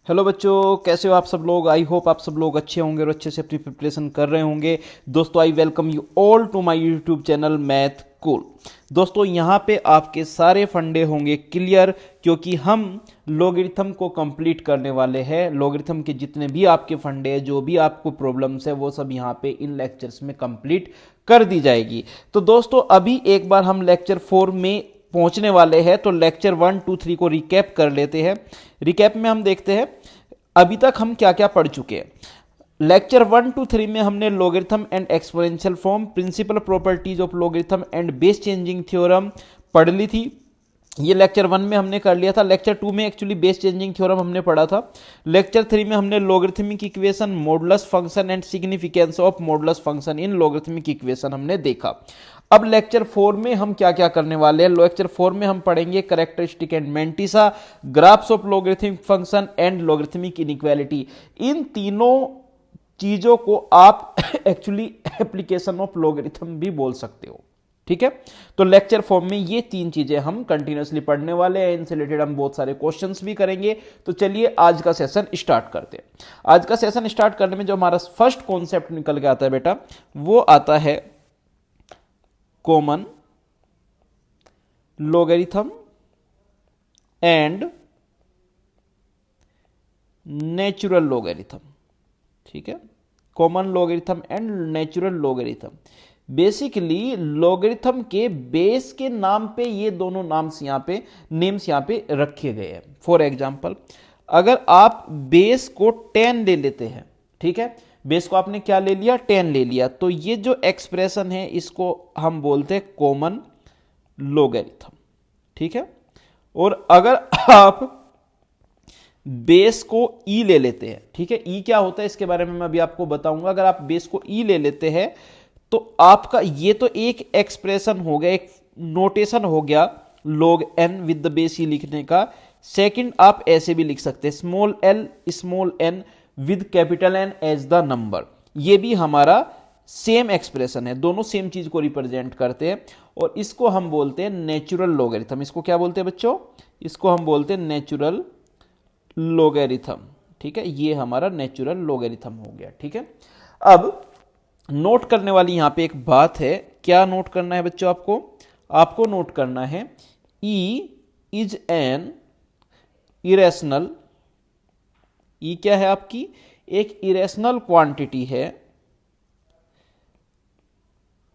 Hello बच्चों, कैसे हो आप सब लोग। आई होप आप सब लोग अच्छे होंगे और अच्छे से अपनी प्रिपरेशन कर रहे होंगे। दोस्तों, I welcome you all to my YouTube channel math cool. दोस्तों, यहाँ पे आपके सारे फंडे होंगे क्लियर, क्योंकि हम लॉगरिथम को कंप्लीट करने वाले हैं। लॉगरिथम के जितने भी आपके फंडे हैं, जो भी आपको प्रॉब्लम्स है, वो सब यहाँ पे इन लेक्चर्स में कंप्लीट कर दी जाएगी। तो दोस्तों, अभी एक बार हम लेक्चर 4 में पहुंचने वाले हैं, तो लेक्चर 1, 2, 3 को रिकैप कर लेते हैं। रिकैप में हम देखते हैं अभी तक हम क्या क्या पढ़ चुके हैं। लेक्चर 1 टू 3 में हमने logarithm and exponential form, principal properties of logarithm and base changing theorem पढ़ ली थी। ये लेक्चर 1 में हमने कर लिया था। लेक्चर 2 में एक्चुअली बेस चेंजिंग थ्योरम हमने पढ़ा था। लेक्चर 3 में हमने logarithmic equation, modulus function and significance of modulus function in logarithmic equation हमने देखा। अब लेक्चर 4 में हम क्या क्या करने वाले हैं। लेक्चर 4 में हम पढ़ेंगे characteristic and mantissa, graphs of logarithmic function and logarithmic inequality. इन तीनों चीजों को आप एक्चुअली एप्लीकेशन ऑफ लॉगरिथम भी बोल सकते हो। ठीक है, तो लेक्चर 4 में ये तीन चीजें हम कंटिन्यूसली पढ़ने वाले हैं। इनसे रिलेटेड हम बहुत सारे क्वेश्चंस भी करेंगे। तो चलिए आज का सेशन स्टार्ट करते हैं। आज का सेशन स्टार्ट करने में जो हमारा फर्स्ट कॉन्सेप्ट निकल के आता है बेटा, वो आता है common logarithm and natural logarithm. ठीक है, common logarithm and natural logarithm. Basically logarithm के बेस के नाम पे ये दोनों नेम्स यहाँ पे रखे गए हैं। फॉर एग्जांपल, अगर आप बेस को 10 ले लेते हैं, ठीक है, बेस को आपने क्या ले लिया, 10 ले लिया, तो ये जो एक्सप्रेशन है इसको हम बोलते हैं कॉमन लॉगरिथम। ठीक है, और अगर आप बेस को ई ले लेते हैं, ठीक है, ई क्या होता है इसके बारे में मैं अभी आपको बताऊंगा। अगर आप बेस को ई ले लेते हैं तो आपका ये तो एक एक्सप्रेशन हो गया, एक नोटेशन हो गया log n with the base e लिखने का। सेकंड, आप ऐसे भी लिख सकते हैं small l small n with capital N as the number. ये भी हमारा सेम एक्सप्रेशन है, दोनों सेम चीज को रिप्रेजेंट करते हैं, और इसको हम बोलते हैं नेचुरल लॉगरिथम। इसको क्या बोलते हैं बच्चों, इसको हम बोलते हैं नेचुरल लॉगरिथम। ठीक है, ये हमारा नेचुरल लॉगरिथम हो गया। ठीक है, अब नोट करने वाली यहां पे एक बात है। क्या नोट करना है बच्चों, आपको नोट करना है E is an irrational. E क्या है आपकी, एक इरेशनल क्वांटिटी है।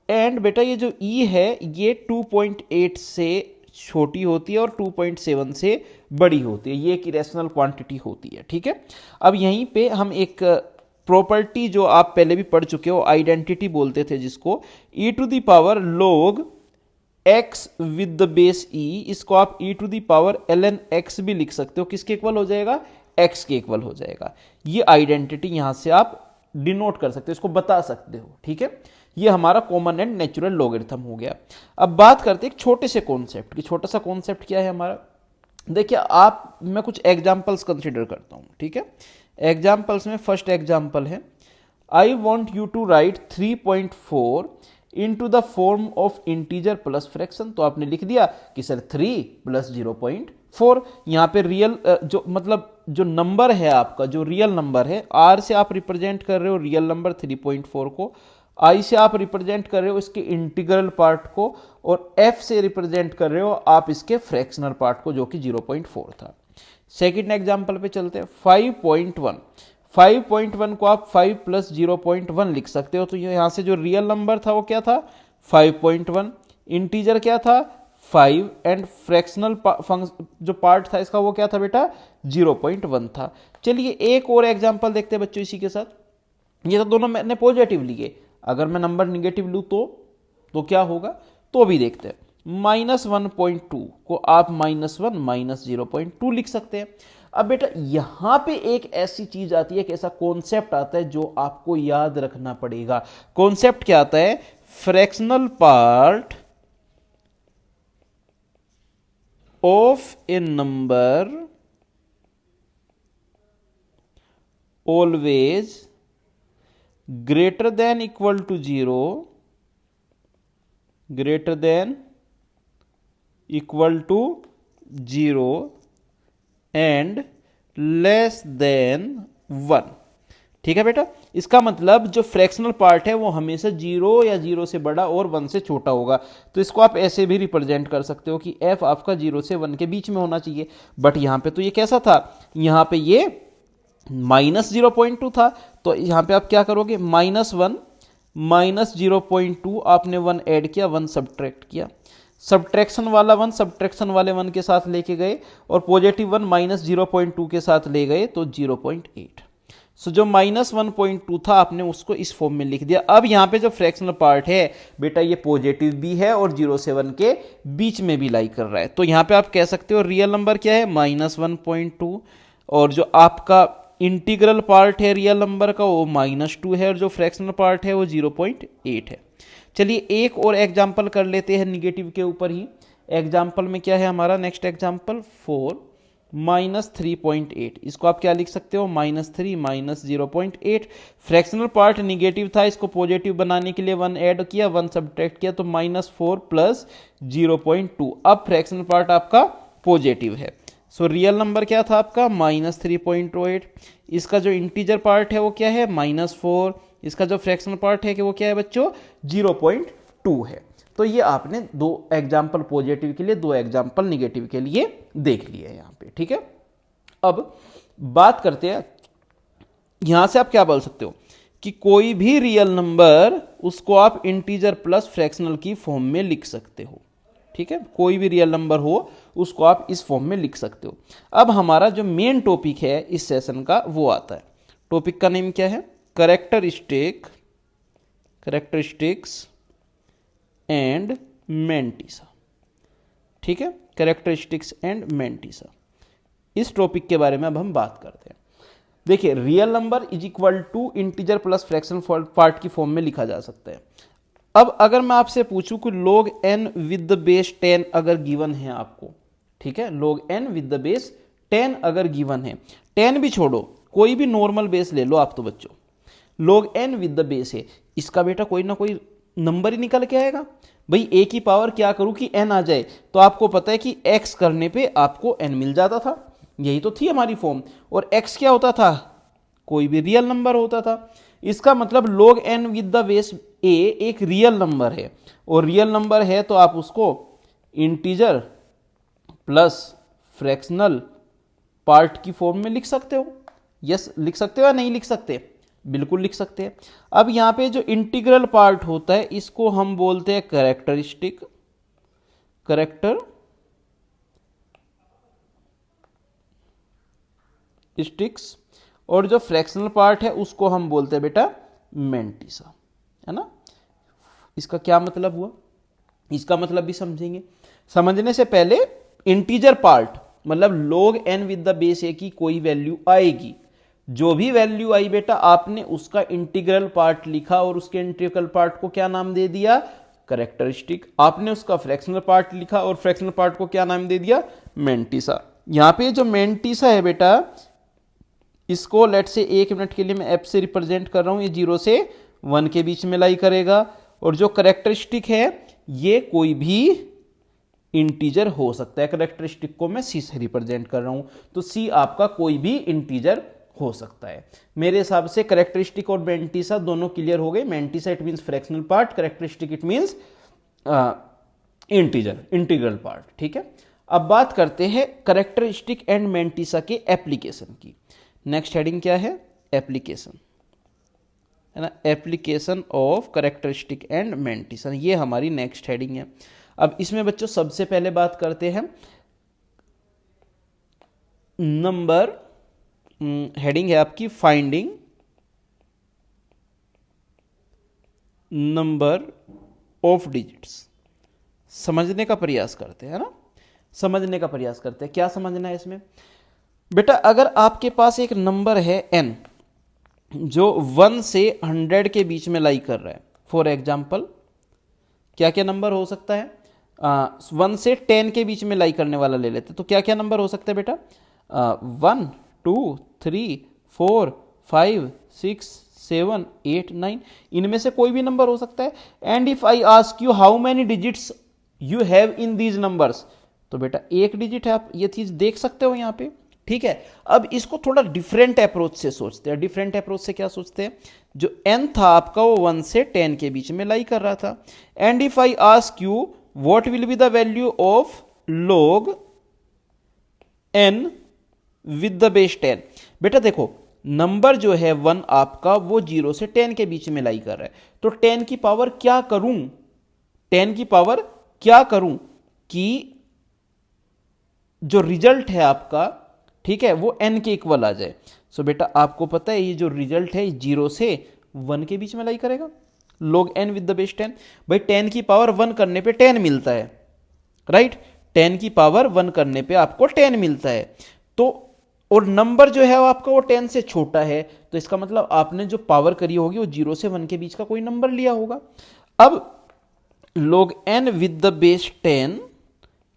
एंड बेटा ये जो E है ये 2.8 से छोटी होती है और 2.7 से बड़ी होती है। ये एक इरेशनल क्वांटिटी होती है। ठीक है, अब यहीं पे हम एक प्रॉपर्टी जो आप पहले भी पढ़ चुके हो, आइडेंटिटी बोलते थे जिसको, e to the power log x with the base e, इसको आप e to the power ln x भी लिख सकते हो। किसके इक्वल हो जाएगा, x के इक्वल हो जाएगा। ये आइडेंटिटी यहां से आप डिनोट कर सकते हो, इसको बता सकते हो। ठीक है, ये हमारा कॉमन एंड नेचुरल लॉगरिथम हो गया। अब बात करते हैं एक छोटे से कॉन्सेप्ट की। छोटा सा कॉन्सेप्ट क्या है हमारा, देखिए आप, मैं कुछ एग्जांपल्स कंसीडर करता हूं। ठीक है, एग्जाम्पल्स में फर्स्ट एग्जाम्पल है, I want you to write 3.4 into the form of integer plus fraction. तो आपने लिख दिया कि सर 3 प्लस 0.4। यहां पे रियल जो मतलब जो नंबर है आपका, जो रियल नंबर है, आर से आप रिप्रेजेंट कर रहे हो रियल नंबर 3.4 को, आई से आप रिप्रेजेंट कर रहे हो इसके इंटीग्रल पार्ट को, और एफ से रिप्रेजेंट कर रहे हो आप इसके फ्रैक्शनल पार्ट को, जो कि 0.4 था। सेकेंड एग्जाम्पल पे चलते हैं, 5.1। 5.1 को आप 5 प्लस 0.1 लिख सकते हो। तो यहां से जो रियल नंबर था वो क्या था, 5.1, इंटीजर क्या था 5, एंड फ्रैक्शनल जो पार्ट था इसका वो क्या था बेटा, 0.1 था। चलिए एक और एग्जाम्पल देखते हैं बच्चों इसी के साथ। ये तो दोनों मैंने पॉजिटिव लिए, अगर मैं नंबर निगेटिव लूं तो क्या होगा, तो भी देखते हैं। -1.2 को आप -1 -0.2 लिख सकते हैं। अब बेटा यहां पे एक ऐसी चीज आती है, एक ऐसा कॉन्सेप्ट आता है जो आपको याद रखना पड़ेगा। कॉन्सेप्ट क्या आता है, fractional part of a number always greater than equal to 0, greater than equal to 0 and less than 1। ठीक है बेटा, इसका मतलब जो फ्रैक्शनल पार्ट है वो हमेशा 0 या 0 से बड़ा और 1 से छोटा होगा। तो इसको आप ऐसे भी रिप्रेजेंट कर सकते हो कि f आपका 0 से 1 के बीच में होना चाहिए। बट यहाँ पे तो ये कैसा था, यहाँ पे ये -0.2 था, तो यहाँ पे आप क्या करोगे, -1 -0.2, आपने 1 ऐड किया, 1 सब्ट्रैक्ट किया, सब्ट्रैक्शन वाला 1 सब्ट्रैक्शन वाले 1 के साथ लेके गए और पॉजिटिव 1 -0.2 के साथ ले गए तो 0.8। सो जो -1.2 था आपने उसको इस फॉर्म में लिख दिया। अब यहाँ पे जो फ्रैक्शनल पार्ट है बेटा ये पॉजिटिव भी है और 0 से 1 के बीच में भी लाई कर रहा है। तो यहाँ पे आप कह सकते हो रियल नंबर क्या है, -1.2, और जो आपका इंटीग्रल पार्ट है रियल नंबर का वो -2 है और जो फ्रैक्शनल पार्ट है वो 0.8 है। चलिए एक और एग्जाम्पल कर लेते हैं निगेटिव के ऊपर ही। एग्जाम्पल में क्या है हमारा, नेक्स्ट एग्जाम्पल 4 -3.8, इसको आप क्या लिख सकते हो, -3 -0.8। फ्रैक्शनल पार्ट निगेटिव था, इसको पॉजिटिव बनाने के लिए 1 ऐड किया, 1 सब्ट्रैक्ट किया, तो -4 + 0.2। अब फ्रैक्शनल पार्ट आपका पॉजिटिव है। सो रियल नंबर क्या था आपका, -3.8। इसका जो इंटीजर पार्ट है वो क्या है, -4। इसका जो फ्रैक्शनल पार्ट है कि वो क्या है बच्चों, 0.2 है। तो ये आपने 2 एग्जाम्पल पॉजिटिव के लिए, 2 एग्जाम्पल निगेटिव के लिए देख लिए यहाँ पे। ठीक है, अब बात करते हैं, यहां से आप क्या बोल सकते हो कि कोई भी रियल नंबर उसको आप इंटीजर प्लस फ्रैक्शनल की फॉर्म में लिख सकते हो। ठीक है, कोई भी रियल नंबर हो उसको आप इस फॉर्म में लिख सकते हो। अब हमारा जो मेन टॉपिक है इस सेशन का वो आता है, टॉपिक का नेम क्या है, कैरेक्टरिस्टिक्स एंड मैंटिसा। ठीक है, कैरेक्टरिस्टिक्स एंड मैंटिसा, इस टॉपिक के बारे में अब हम बात करते हैं। देखिए real number is equal to integer plus fraction part की फॉर्म में लिखा जा सकता है। अब अगर मैं आपसे पूछूं कि log n with the base 10 अगर गिवन है आपको, ठीक है, log n with the base 10 अगर गिवन है, 10 भी छोड़ो कोई भी नॉर्मल बेस ले लो आप, तो बच्चों log n with the base है, इसका बेटा कोई ना कोई नंबर ही निकल के आएगा। भाई a की पावर क्या करूं कि n आ जाए, तो आपको पता है कि x करने पे आपको n मिल जाता था, यही तो थी हमारी फॉर्म। और x क्या होता था, कोई भी रियल नंबर होता था। इसका मतलब log n with the base a एक रियल नंबर है, और रियल नंबर है तो आप उसको इंटीजर प्लस फ्रैक्शनल पार्ट की फॉर्म में लिख सकते हो। यस लिख सकते हो या नहीं लिख सकते, बिल्कुल लिख सकते हैं। अब यहां पे जो इंटीग्रल पार्ट होता है इसको हम बोलते हैं कैरेक्टरिस्टिक्स, और जो फ्रैक्शनल पार्ट है उसको हम बोलते हैं बेटा मैंटिसा, है ना। इसका क्या मतलब हुआ, इसका मतलब भी समझेंगे। समझने से पहले इंटीजर पार्ट मतलब log n with the base a की कोई वैल्यू आएगी, जो भी वैल्यू आई बेटा आपने उसका इंटीग्रल पार्ट लिखा और उसके इंटीग्रल पार्ट को क्या नाम दे दिया, कैरेक्टरिस्टिक। आपने उसका फ्रैक्शनल पार्ट लिखा और फ्रैक्शनल पार्ट को क्या नाम दे दिया, मैंटिसा। यहां पे जो मैंटिसा है बेटा, इसको लेट से 1 मिनट के लिए मैं f से रिप्रेजेंट कर रहा हूं, ये 0 से 1 के बीच में लाई करेगा। और जो कैरेक्टरिस्टिक है ये कोई भी इंटीजर हो सकता है, कैरेक्टरिस्टिक को मैं c से रिप्रेजेंट कर रहा हूं, तो c आपका कोई भी इंटीजर हो सकता है। मेरे हिसाब से कैरेक्टरिस्टिक और मैंटिसा दोनों क्लियर हो गए। Mantissa it means fractional part, characteristic it means integral part. ठीक है, अब बात करते हैं कैरेक्टरिस्टिक एंड मैंटिसा के एप्लीकेशन की। नेक्स्ट हेडिंग क्या है, एप्लीकेशन, है ना, application of characteristic and mantissa, ये हमारी नेक्स्ट हेडिंग है। अब इसमें बच्चों सबसे पहले बात करते हैं नंबर, हेडिंग है आपकी फाइंडिंग नंबर ऑफ डिजिट्स। समझने का प्रयास करते हैं ना, समझने का प्रयास करते हैं। क्या समझना है इसमें बेटा, अगर आपके पास एक नंबर है n जो 1 से 100 के बीच में लाई कर रहा है, फॉर एग्जाम्पल क्या क्या नंबर हो सकता है, 1 से 10 के बीच में लाई करने वाला ले लेते, तो क्या क्या नंबर हो सकता है बेटा, 1 2 3 4 5 6 7 8 9, इनमें से कोई भी नंबर हो सकता है। And if I ask you how many digits you have in these numbers, तो बेटा एक डिजिट है, आप ये चीज देख सकते हो यहाँ पे, ठीक है। अब इसको थोड़ा डिफरेंट अप्रोच से सोचते हैं। डिफरेंट अप्रोच से क्या सोचते हैं, जो n था आपका वो 1 से 10 के बीच में लाई कर रहा था। And if I ask you what will be the value of log n with the base 10। बेटा देखो, नंबर जो है 1 आपका वो 0 से 10 के बीच में लाई कर रहा है, तो 10 की पावर क्या करूं, 10 की पावर क्या करूं कि जो रिजल्ट है आपका, ठीक है, वो n के इक्वल आ जाए। सो बेटा आपको पता है ये जो रिजल्ट है 0 से 1 के बीच में लाई करेगा, log n with the base 10। भाई 10 की पावर 1 करने पे 10 मिलता है, राइट, 10 की पावर 1 करने पे आपको 10 मिलता है। तो और नंबर जो है वो आपका वो 10 से छोटा है, तो इसका मतलब आपने जो पावर करी होगी वो 0 से 1 के बीच का कोई नंबर लिया होगा। अब log n with the base 10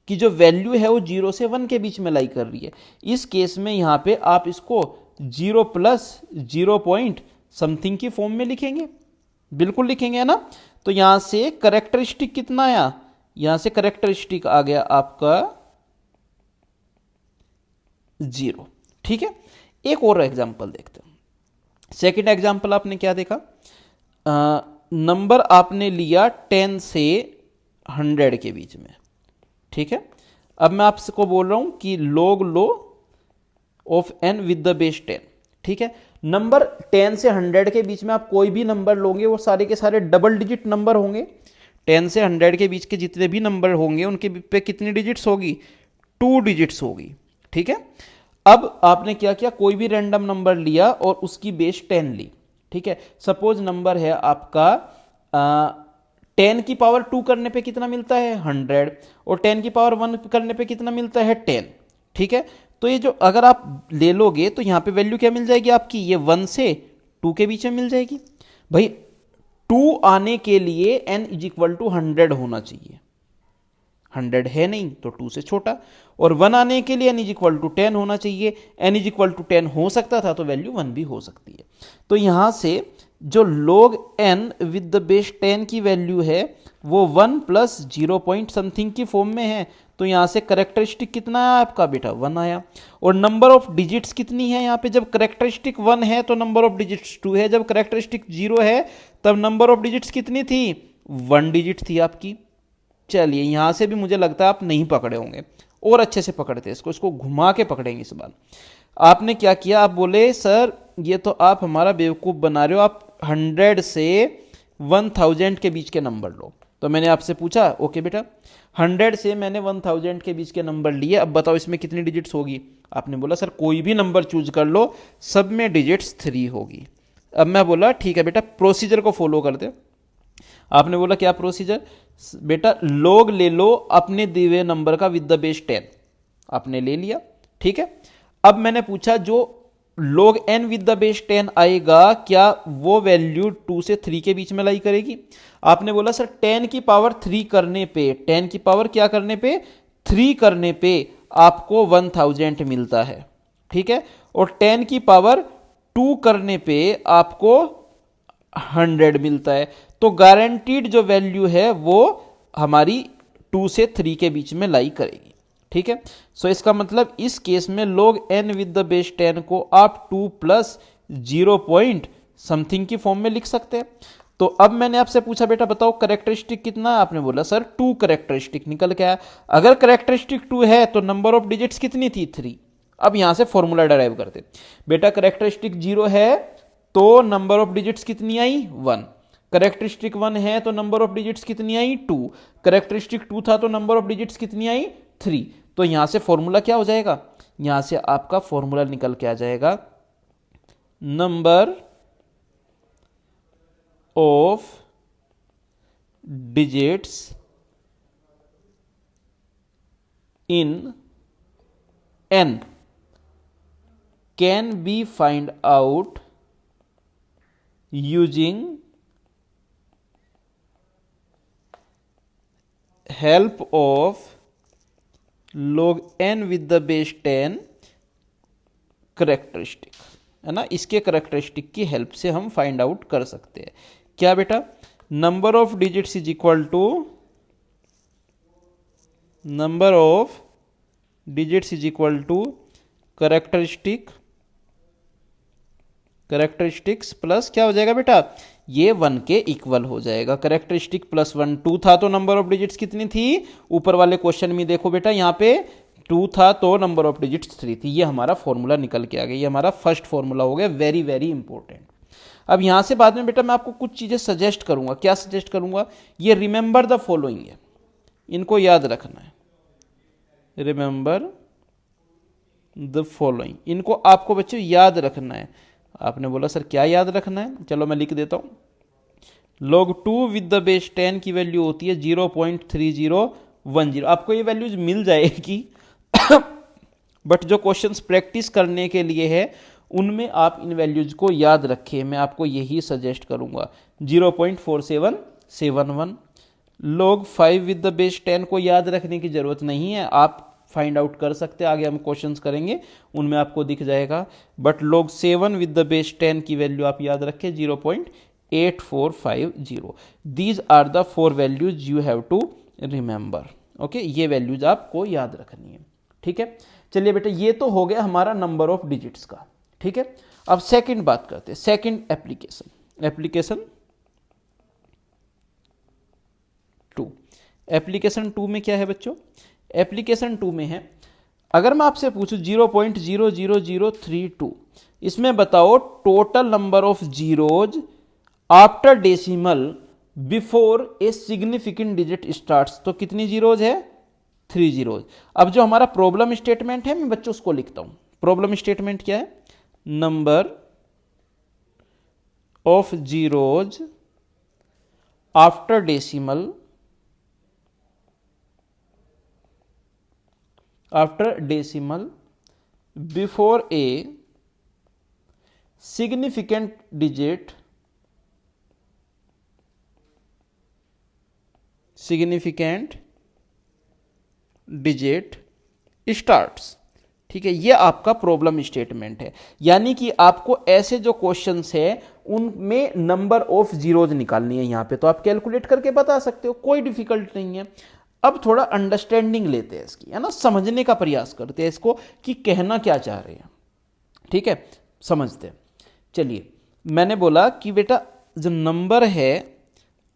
की जो वैल्यू है वो 0 से 1 के बीच में लाई कर रही है। इस केस में यहां पे आप इसको 0 प्लस 0 पॉइंट समथिंग की फॉर्म में लिखेंगे, बिल्कुल लिखेंगे, है ना। तो यहां से करेक्टरिस्टिक कितना आया, यहां से करेक्टरिस्टिक आ गया आपका 0। ठीक है, एक और एग्जांपल देखते हैं। सेकंड एग्जांपल आपने क्या देखा, नंबर आपने लिया 10 से 100 के बीच में, ठीक है। अब मैं आपको बोल रहा हूं कि log low of n with the base 10, ठीक है। नंबर 10 से 100 के बीच में आप कोई भी नंबर लोगे वो सारे के सारे डबल डिजिट नंबर होंगे। 10 से 100 के बीच के जितने भी नंबर होंगे उनके पे कितनी डिजिट्स होगी, 2 डिजिट्स होगी, ठीक है। अब आपने क्या किया, कोई भी रैंडम नंबर लिया और उसकी बेस 10 ली, ठीक है। सपोज नंबर है आपका 10 की पावर 2 करने पे कितना मिलता है 100, और 10 की पावर 1 करने पे कितना मिलता है 10, ठीक है। तो ये जो अगर आप ले लोगे तो यहां पे वैल्यू क्या मिल जाएगी आपकी, ये 1 से 2 के बीच में मिल जाएगी। भाई 2 आने के लिए n इज इक्वल टू 100 होना चाहिए, 100 है नहीं तो 2 से छोटा, और 1 आने के लिए n इज इक्वल टू 10 होना चाहिए, n इज इक्वल टू 10 हो सकता था तो वैल्यू 1 भी हो सकती है। तो यहां से जो log n with the base 10 की वैल्यू है वो 1 प्लस 0 पॉइंट समथिंग की फॉर्म में है, तो यहां से करेक्टरिस्टिक कितना आया आपका बेटा 1 आया। और नंबर ऑफ डिजिट्स कितनी है यहाँ पे, जब करेक्टरिस्टिक 1 है तो नंबर ऑफ डिजिट्स 2 है, जब करेक्टरिस्टिक 0 है तब नंबर ऑफ डिजिट्स कितनी थी, 1 डिजिट थी आपकी। चलिए यहां से भी मुझे लगता है आप नहीं पकड़े होंगे, और अच्छे से पकड़ते इसको घुमा के पकड़ेंगे इस बार। आपने क्या किया, आप बोले सर ये तो आप हमारा बेवकूफ़ बना रहे हो, आप 100 से 1000 के बीच के नंबर लो। तो मैंने आपसे पूछा ओके बेटा 100 से मैंने 1000 के बीच के नंबर लिए, अब बताओ इसमें कितनी डिजिट्स होगी। आपने बोला सर कोई भी नंबर चूज कर लो, सब में डिजिट्स 3 होगी। अब मैं बोला ठीक है बेटा प्रोसीजर को फॉलो कर दे। आपने बोला क्या प्रोसीजर, बेटा log ले लो अपने दिए हुए नंबर का विद द बेस 10, आपने ले लिया, ठीक है। अब मैंने पूछा जो log n with the base 10 आएगा क्या वो वैल्यू 2 से 3 के बीच में लाई करेगी। आपने बोला सर 10 की पावर 3 करने पे, 10 की पावर क्या करने पे 3 करने पे आपको 1000 मिलता है, ठीक है। और 10 की पावर 2 करने पे आपको 100 मिलता है, तो गारंटीड जो वैल्यू है वो हमारी 2 से 3 के बीच में लाई करेगी, ठीक है। सो इसका मतलब इस केस में log n with the base 10 को आप 2 प्लस 0 पॉइंट समथिंग की फॉर्म में लिख सकते हैं। तो अब मैंने आपसे पूछा बेटा बताओ करेक्टरिस्टिक कितना है, आपने बोला सर 2 करेक्टरिस्टिक निकल के आया। अगर करेक्टरिस्टिक 2 है तो नंबर ऑफ डिजिट्स कितनी थी 3। अब यहां से फॉर्मूला डराइव करते, बेटा करेक्टरिस्टिक 0 है तो नंबर ऑफ डिजिट्स कितनी आई 1, करेक्टरिस्टिक 1 है तो नंबर ऑफ डिजिट्स कितनी आई 2, करेक्टरिस्टिक 2 था तो नंबर ऑफ डिजिट्स कितनी आई 3। तो यहां से फॉर्मूला क्या हो जाएगा, यहां से आपका फॉर्मूला निकल के आ जाएगा number of digits in n can be find out using help of log n with the base 10 characteristic, है ना। इसके करेक्टरिस्टिक की हेल्प से हम फाइंड आउट कर सकते हैं क्या बेटा, number of digits is equal to number of digits is equal to characteristics plus क्या हो जाएगा बेटा, ये 1 के इक्वल हो जाएगा। करेक्टरिस्टिक प्लस 1 2 था, तो नंबर ऑफ डिजिट्स कितनी थी, ऊपर वाले क्वेश्चन में देखो बेटा यहाँ पे 2 था तो नंबर ऑफ डिजिट्स 3 थी। ये हमारा फॉर्मूला निकल के आ गया, ये हमारा फर्स्ट फॉर्मूला हो गया, वेरी वेरी इंपॉर्टेंट। अब यहां से बाद में बेटा मैं आपको कुछ चीजें सजेस्ट करूंगा। क्या सजेस्ट करूंगा, ये रिमेंबर द फॉलोइंग है, इनको याद रखना है। रिमेंबर द फॉलोइंग, इनको आपको बच्चों याद रखना है। आपने बोला सर क्या याद रखना है, चलो मैं लिख देता हूं। log 2 विद द बेस 10 की वैल्यू होती है 0.3010। आपको ये वैल्यूज मिल जाएगी बट जो क्वेश्चंस प्रैक्टिस करने के लिए है उनमें आप इन वैल्यूज को याद रखें, मैं आपको यही सजेस्ट करूंगा। 0.4771। log 5 विद द बेस 10 को याद रखने की जरूरत नहीं है, आप फाइंड आउट कर सकते हैं, आगे हम क्वेश्चंस करेंगे उनमें आपको दिख जाएगा। But log 7 with the base 10 की वैल्यू आप याद रखें 0.8450। These are the 4 values you have to remember. Okay, ये वैल्यूज आपको याद रखनी है, ठीक है। चलिए बेटा, ये तो हो गया हमारा नंबर ऑफ डिजिट्स का, ठीक है। अब सेकंड बात करते हैं, सेकंड एप्लीकेशन 2। एप्लीकेशन 2 में क्या है बच्चों, एप्लीकेशन 2 में है, अगर मैं आपसे पूछूं 0.00032, इसमें बताओ total number of zeros after decimal before a significant digit starts, तो कितनी जीरोज है, 3 जीरोज। अब जो हमारा प्रॉब्लम स्टेटमेंट है मैं बच्चों उसको लिखता हूं। प्रॉब्लम स्टेटमेंट क्या है, number of zeros after decimal before a significant digit starts, ठीक है। ये आपका प्रॉब्लम स्टेटमेंट है, यानी कि आपको ऐसे जो क्वेश्चंस है उनमें नंबर ऑफ जीरोज निकालनी है। यहां पे तो आप कैलकुलेट करके बता सकते हो, कोई डिफिकल्ट नहीं है। अब थोड़ा अंडरस्टैंडिंग लेते हैं इसकी, है ना, समझने का प्रयास करते हैं इसको कि कहना क्या चाह रहे हैं, ठीक है, समझते हैं। चलिए, मैंने बोला कि बेटा जो नंबर है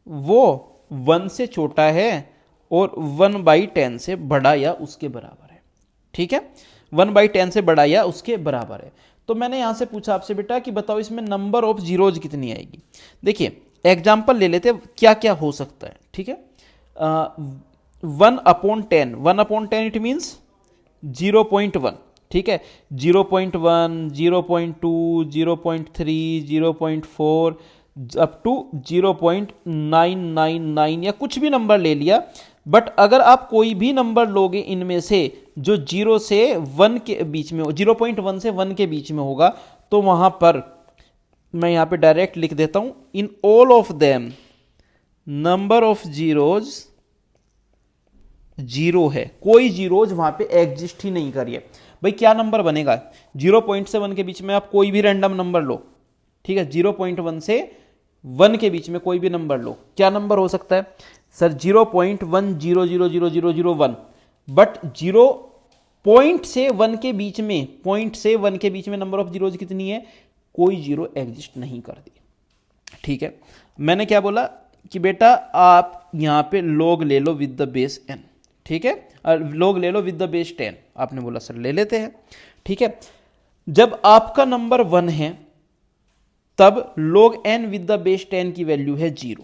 वो 1 से छोटा है और 1/10 से बड़ा या उसके बराबर है, ठीक है। 1/10 से बड़ा या उसके बराबर है। तो मैंने यहां से पूछा आपसे बेटा कि बताओ इसमें नंबर ऑफ जीरोज कितनी आएगी। देखिए एग्जाम्पल ले लेते हैं क्या क्या हो सकता है, ठीक है। 1/10 इट मीन्स 0.1, ठीक है। 0.1, 0.2, 0.3, 0.4 अप टू 0.999 या कुछ भी नंबर ले लिया। बट अगर आप कोई भी नंबर लोगे इनमें से जो 0 से 1 के बीच में हो, 0.1 से 1 के बीच में होगा, तो वहां पर मैं यहां पे डायरेक्ट लिख देता हूं, in all of them number of zeros 0 है। कोई जीरोज वहां पे एग्जिस्ट ही नहीं करिए। भाई क्या नंबर बनेगा, 0 से 1 के बीच में आप कोई भी रैंडम नंबर लो, ठीक है। 0.1 से 1 के बीच में कोई भी नंबर लो, क्या नंबर हो सकता है सर, 0.1000001। बट 0 पॉइंट से 1 के बीच में, पॉइंट से 1 के बीच में नंबर ऑफ जीरोज कितनी है, कोई जीरो एग्जिस्ट नहीं करती, ठीक है। मैंने क्या बोला कि बेटा आप यहां पे log ले लो विद द बेस n, ठीक है, log ले लो विद द बेस 10। आपने बोला सर ले लेते हैं, ठीक है। जब आपका नंबर 1 है तब log n with the base 10 की वैल्यू है 0,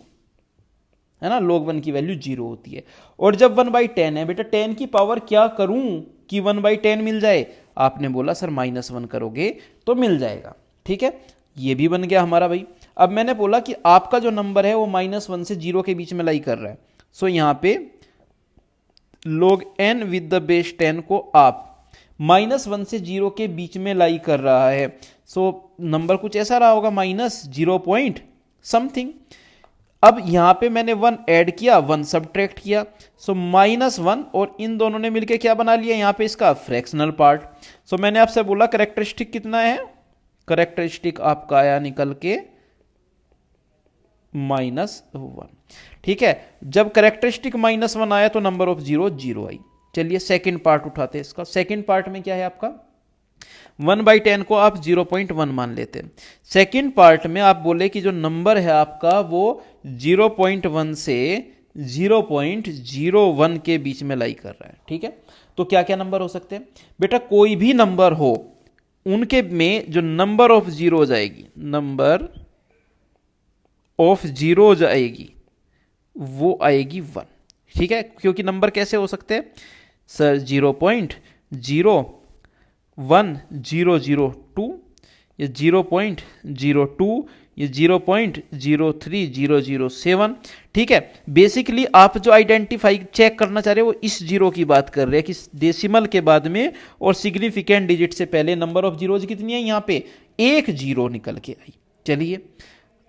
है ना, log 1 की वैल्यू 0 होती है। और जब 1/10 है बेटा, 10 की पावर क्या करूं कि 1/10 मिल जाए, आपने बोला सर -1 करोगे तो मिल जाएगा, ठीक है। ये भी बन गया हमारा भाई। अब मैंने बोला कि आपका जो नंबर है वो -1 से 0 के बीच में लाई कर रहा है, सो यहां पे log n with the base 10 को आप -1 से 0 के बीच में लाई कर रहा है, सो नंबर कुछ ऐसा रहा होगा -0 पॉइंट समथिंग। अब यहां पे मैंने 1 ऐड किया, 1 सबट्रैक्ट किया, सो -1 और इन दोनों ने मिलके क्या बना लिया यहां पे इसका फ्रैक्शनल पार्ट। सो मैंने आपसे बोला कैरेक्टरिस्टिक कितना है, कैरेक्टरिस्टिक आपका आया निकल के -1, ठीक है। जब कैरेक्टरिस्टिक -1 आया तो नंबर ऑफ जीरो 0 आई। चलिए सेकंड पार्ट उठाते हैं इसका। सेकंड पार्ट में क्या है आपका, 1/10 को आप 0.1 मान लेते हैं। सेकंड पार्ट में आप बोले कि जो नंबर है आपका वो 0.1 से 0.01 के बीच में लाई कर रहा है, ठीक है। तो क्या क्या नंबर हो सकते हैं बेटा, कोई भी नंबर हो उनके में जो नंबर ऑफ जीरोज आएगी, नंबर ऑफ जीरोज आएगी वो आएगी 1, ठीक है। क्योंकि नंबर कैसे हो सकते हैं सर, 0.010002, ये 0.02, ये 0.03007, ठीक है। बेसिकली आप जो आइडेंटिफाई चेक करना चाह रहे हो वो इस जीरो की बात कर रहे हैं कि डेसिमल के बाद में और सिग्निफिकेंट डिजिट से पहले नंबर ऑफ जीरोज कितनी है, यहाँ पे एक जीरो निकल के आई। चलिए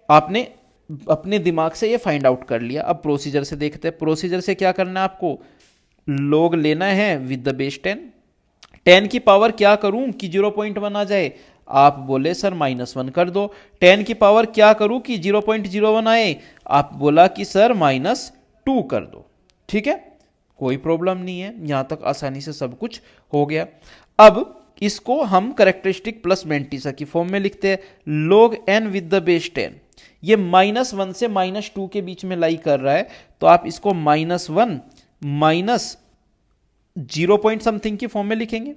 आपने अपने दिमाग से ये फाइंड आउट कर लिया। अब प्रोसीजर से देखते हैं। प्रोसीजर से क्या करना है आपको, लॉग लेना है विद द बेस 10। 10 की पावर क्या करूं कि 0.1 आ जाए, आप बोले सर -1 कर दो। 10 की पावर क्या करूं कि 0.01 आए, आप बोला कि सर -2 कर दो, ठीक है। कोई प्रॉब्लम नहीं है, यहां तक आसानी से सब कुछ हो गया। अब इसको हम करेक्टरिस्टिक प्लस मैंटिसा की फॉर्म में लिखते हैं, log n with the base 10। ये -1 से -2 के बीच में लाई कर रहा है, तो आप इसको -1 माइनस 0 पॉइंट समथिंग की फॉर्म में लिखेंगे,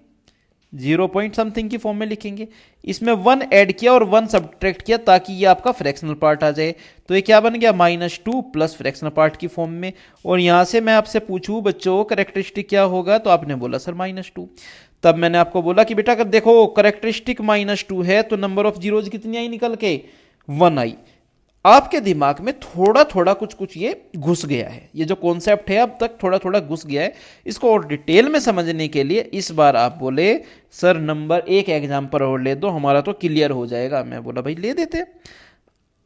0 पॉइंट समथिंग की फॉर्म में लिखेंगे। इसमें 1 ऐड किया और 1 सब्ट्रैक्ट किया ताकि ये आपका फ्रैक्शनल पार्ट आ जाए। तो ये क्या बन गया, -2 प्लस फ्रैक्शनल पार्ट की फॉर्म में। और यहां से मैं आपसे पूछूं बच्चों करेक्टरिस्टिक क्या होगा, तो आपने बोला सर -2। तब मैंने आपको बोला कि बेटा अगर देखो करेक्टरिस्टिक -2 है तो नंबर ऑफ जीरोज कितनी आई निकल के, 1 आई। आपके दिमाग में थोड़ा थोड़ा कुछ कुछ ये घुस गया है, ये जो कॉन्सेप्ट है अब तक थोड़ा थोड़ा घुस गया है। इसको और डिटेल में समझने के लिए इस बार आप बोले सर नंबर एक एग्जांपल और ले दो, हमारा तो क्लियर हो जाएगा। मैं बोला भाई ले देते।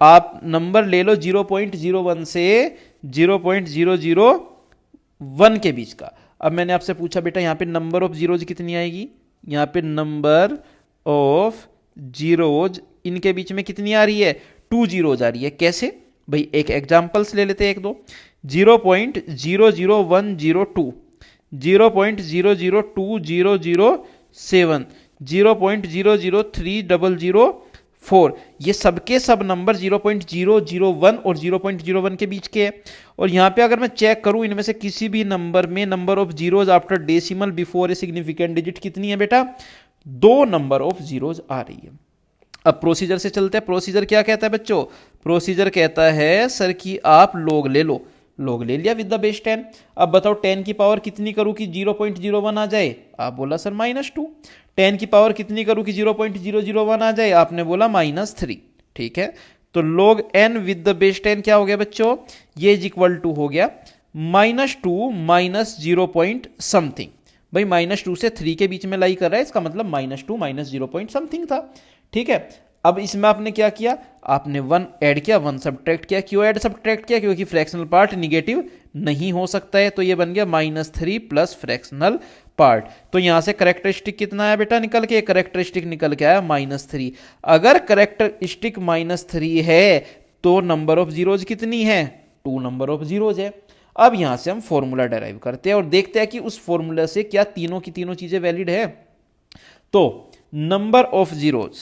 आप नंबर ले लो 0.01 से 0.001 के बीच का। अब मैंने आपसे पूछा बेटा यहाँ पे नंबर ऑफ जीरोज कितनी आएगी, यहाँ पे नंबर ऑफ जीरोज इनके बीच में कितनी आ रही है, 2 जीरोज आ रही है। कैसे भाई, एक एग्जांपल्स ले लेते हैं एक दो। 0.00102, 0.00207, 0.003004, ये सबके सब नंबर 0.001 और 0.01 के बीच के हैं। और यहाँ पे अगर मैं चेक करूं इनमें से किसी भी नंबर में number of zeros after decimal before a significant digit कितनी है बेटा, 2 नंबर ऑफ जीरोज आ रही है। अब प्रोसीजर से चलते हैं। प्रोसीजर क्या कहता है बच्चों, प्रोसीजर कहता है सर कि आप लॉग ले लो, लॉग ले लिया विद द बेस 10। अब बताओ 10 की पावर कितनी करूं कि 0.01 आ जाए, आप बोला सर -2। 10 की पावर कितनी करूं कि 0.001 आ जाए, आपने बोला -3, ठीक है। तो log n with the base 10 क्या हो गया बच्चों, ये इज इक्वल टू हो गया -2 माइनस 0 पॉइंट समथिंग। भाई -2 से 3 के बीच में लाई कर रहा है, इसका मतलब -2 माइनस 0 पॉइंट समथिंग था, ठीक है। अब इसमें आपने क्या किया, आपने 1 ऐड किया, 1 सब्ट्रैक्ट किया। क्यों ऐड सब्ट्रैक्ट किया, क्योंकि फ्रैक्शनल पार्ट निगेटिव नहीं हो सकता है, तो ये बन गया -3 प्लस फ्रैक्शनल पार्ट। तो यहां से करेक्टरिस्टिक कितना आया बेटा निकल के, करेक्टरिस्टिक निकल के आया -3। अगर करेक्टरिस्टिक -3 है तो नंबर ऑफ जीरोज कितनी है, 2 नंबर ऑफ जीरोज है। अब यहां से हम फॉर्मूला डेराइव करते हैं और देखते हैं कि उस फॉर्मूला से क्या तीनों की तीनों चीजें वैलिड है। तो number of zeros,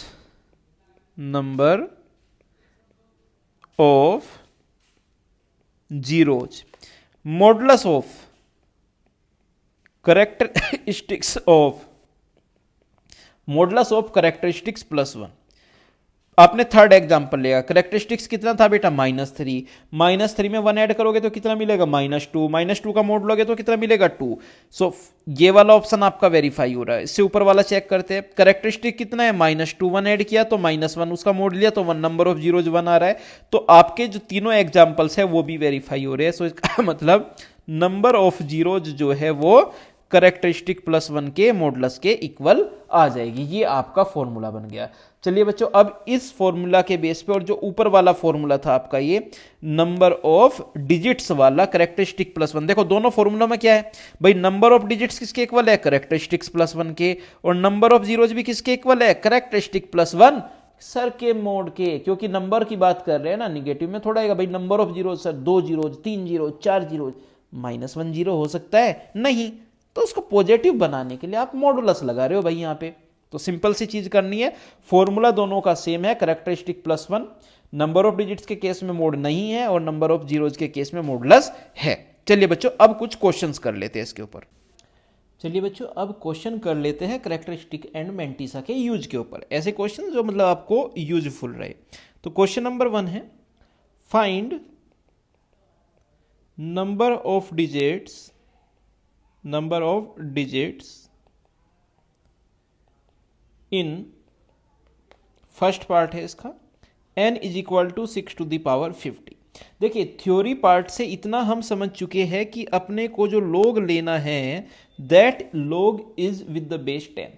number of zeros modulus of characteristics of, modulus of characteristics +1। आपने थर्ड एग्जांपल लिया, करेक्टरिस्टिक्स कितना था बेटा -3, -3 में 1 ऐड करोगे तो कितना मिलेगा -2, -2 का मोड लोगे तो कितना मिलेगा 2। सो ये वाला ऑप्शन आपका वेरीफाई हो रहा है। इससे ऊपर वाला चेक करते हैं, करेक्टरिस्टिक कितना है -2, 1 ऐड किया तो -1, उसका मोड लिया तो 1 नंबर ऑफ जीरोज 1 आ रहा है। तो आपके जो तीनों एग्जाम्पल्स है वो भी वेरीफाई हो रहे हैं। सो इसका मतलब नंबर ऑफ जीरोज जो है वो करेक्टरिस्टिक +1 के मॉडुलस के इक्वल आ जाएगी। ये आपका फॉर्मूला बन गया। चलिए बच्चों, अब इस फॉर्मूला के बेस पे और जो ऊपर वाला फॉर्मूला था आपका ये नंबर ऑफ डिजिट्स वाला करेक्टरिस्टिक +1, देखो दोनों फॉर्मूला में क्या है भाई, नंबर ऑफ डिजिट्स किसके इक्वल है, करेक्टरिस्टिक्स +1 के, और नंबर ऑफ जीरोज भी किसके इक्वल है, करेक्टरिस्टिक +1 सर के मोड के। क्योंकि नंबर की बात कर रहे हैं ना, निगेटिव में थोड़ा आएगा भाई, number of zeros sir 2 zeros, 3 zeros, 4 zeros, -1 zero हो सकता है नहीं, तो उसको पॉजिटिव बनाने के लिए आप मॉडुलस लगा रहे हो भाई यहाँ पे, तो सिंपल सी चीज करनी है, फॉर्मूला दोनों का सेम है, कैरेक्टरिस्टिक +1, नंबर ऑफ डिजिट्स के केस में मोड नहीं है और नंबर ऑफ जीरोज के केस में मोडलेस है। चलिए बच्चों अब कुछ क्वेश्चंस कर लेते हैं इसके ऊपर। चलिए बच्चों अब क्वेश्चन कर लेते हैं कैरेक्टरिस्टिक एंड मैंटिसा के यूज के ऊपर, ऐसे क्वेश्चन जो मतलब आपको यूजफुल रहे। तो क्वेश्चन नंबर 1 है, find number of digits in, first part है इसका, n इज इक्वल टू 6⁻50। देखिए थ्योरी पार्ट से इतना हम समझ चुके हैं कि अपने को जो log लेना है that log is with the base 10।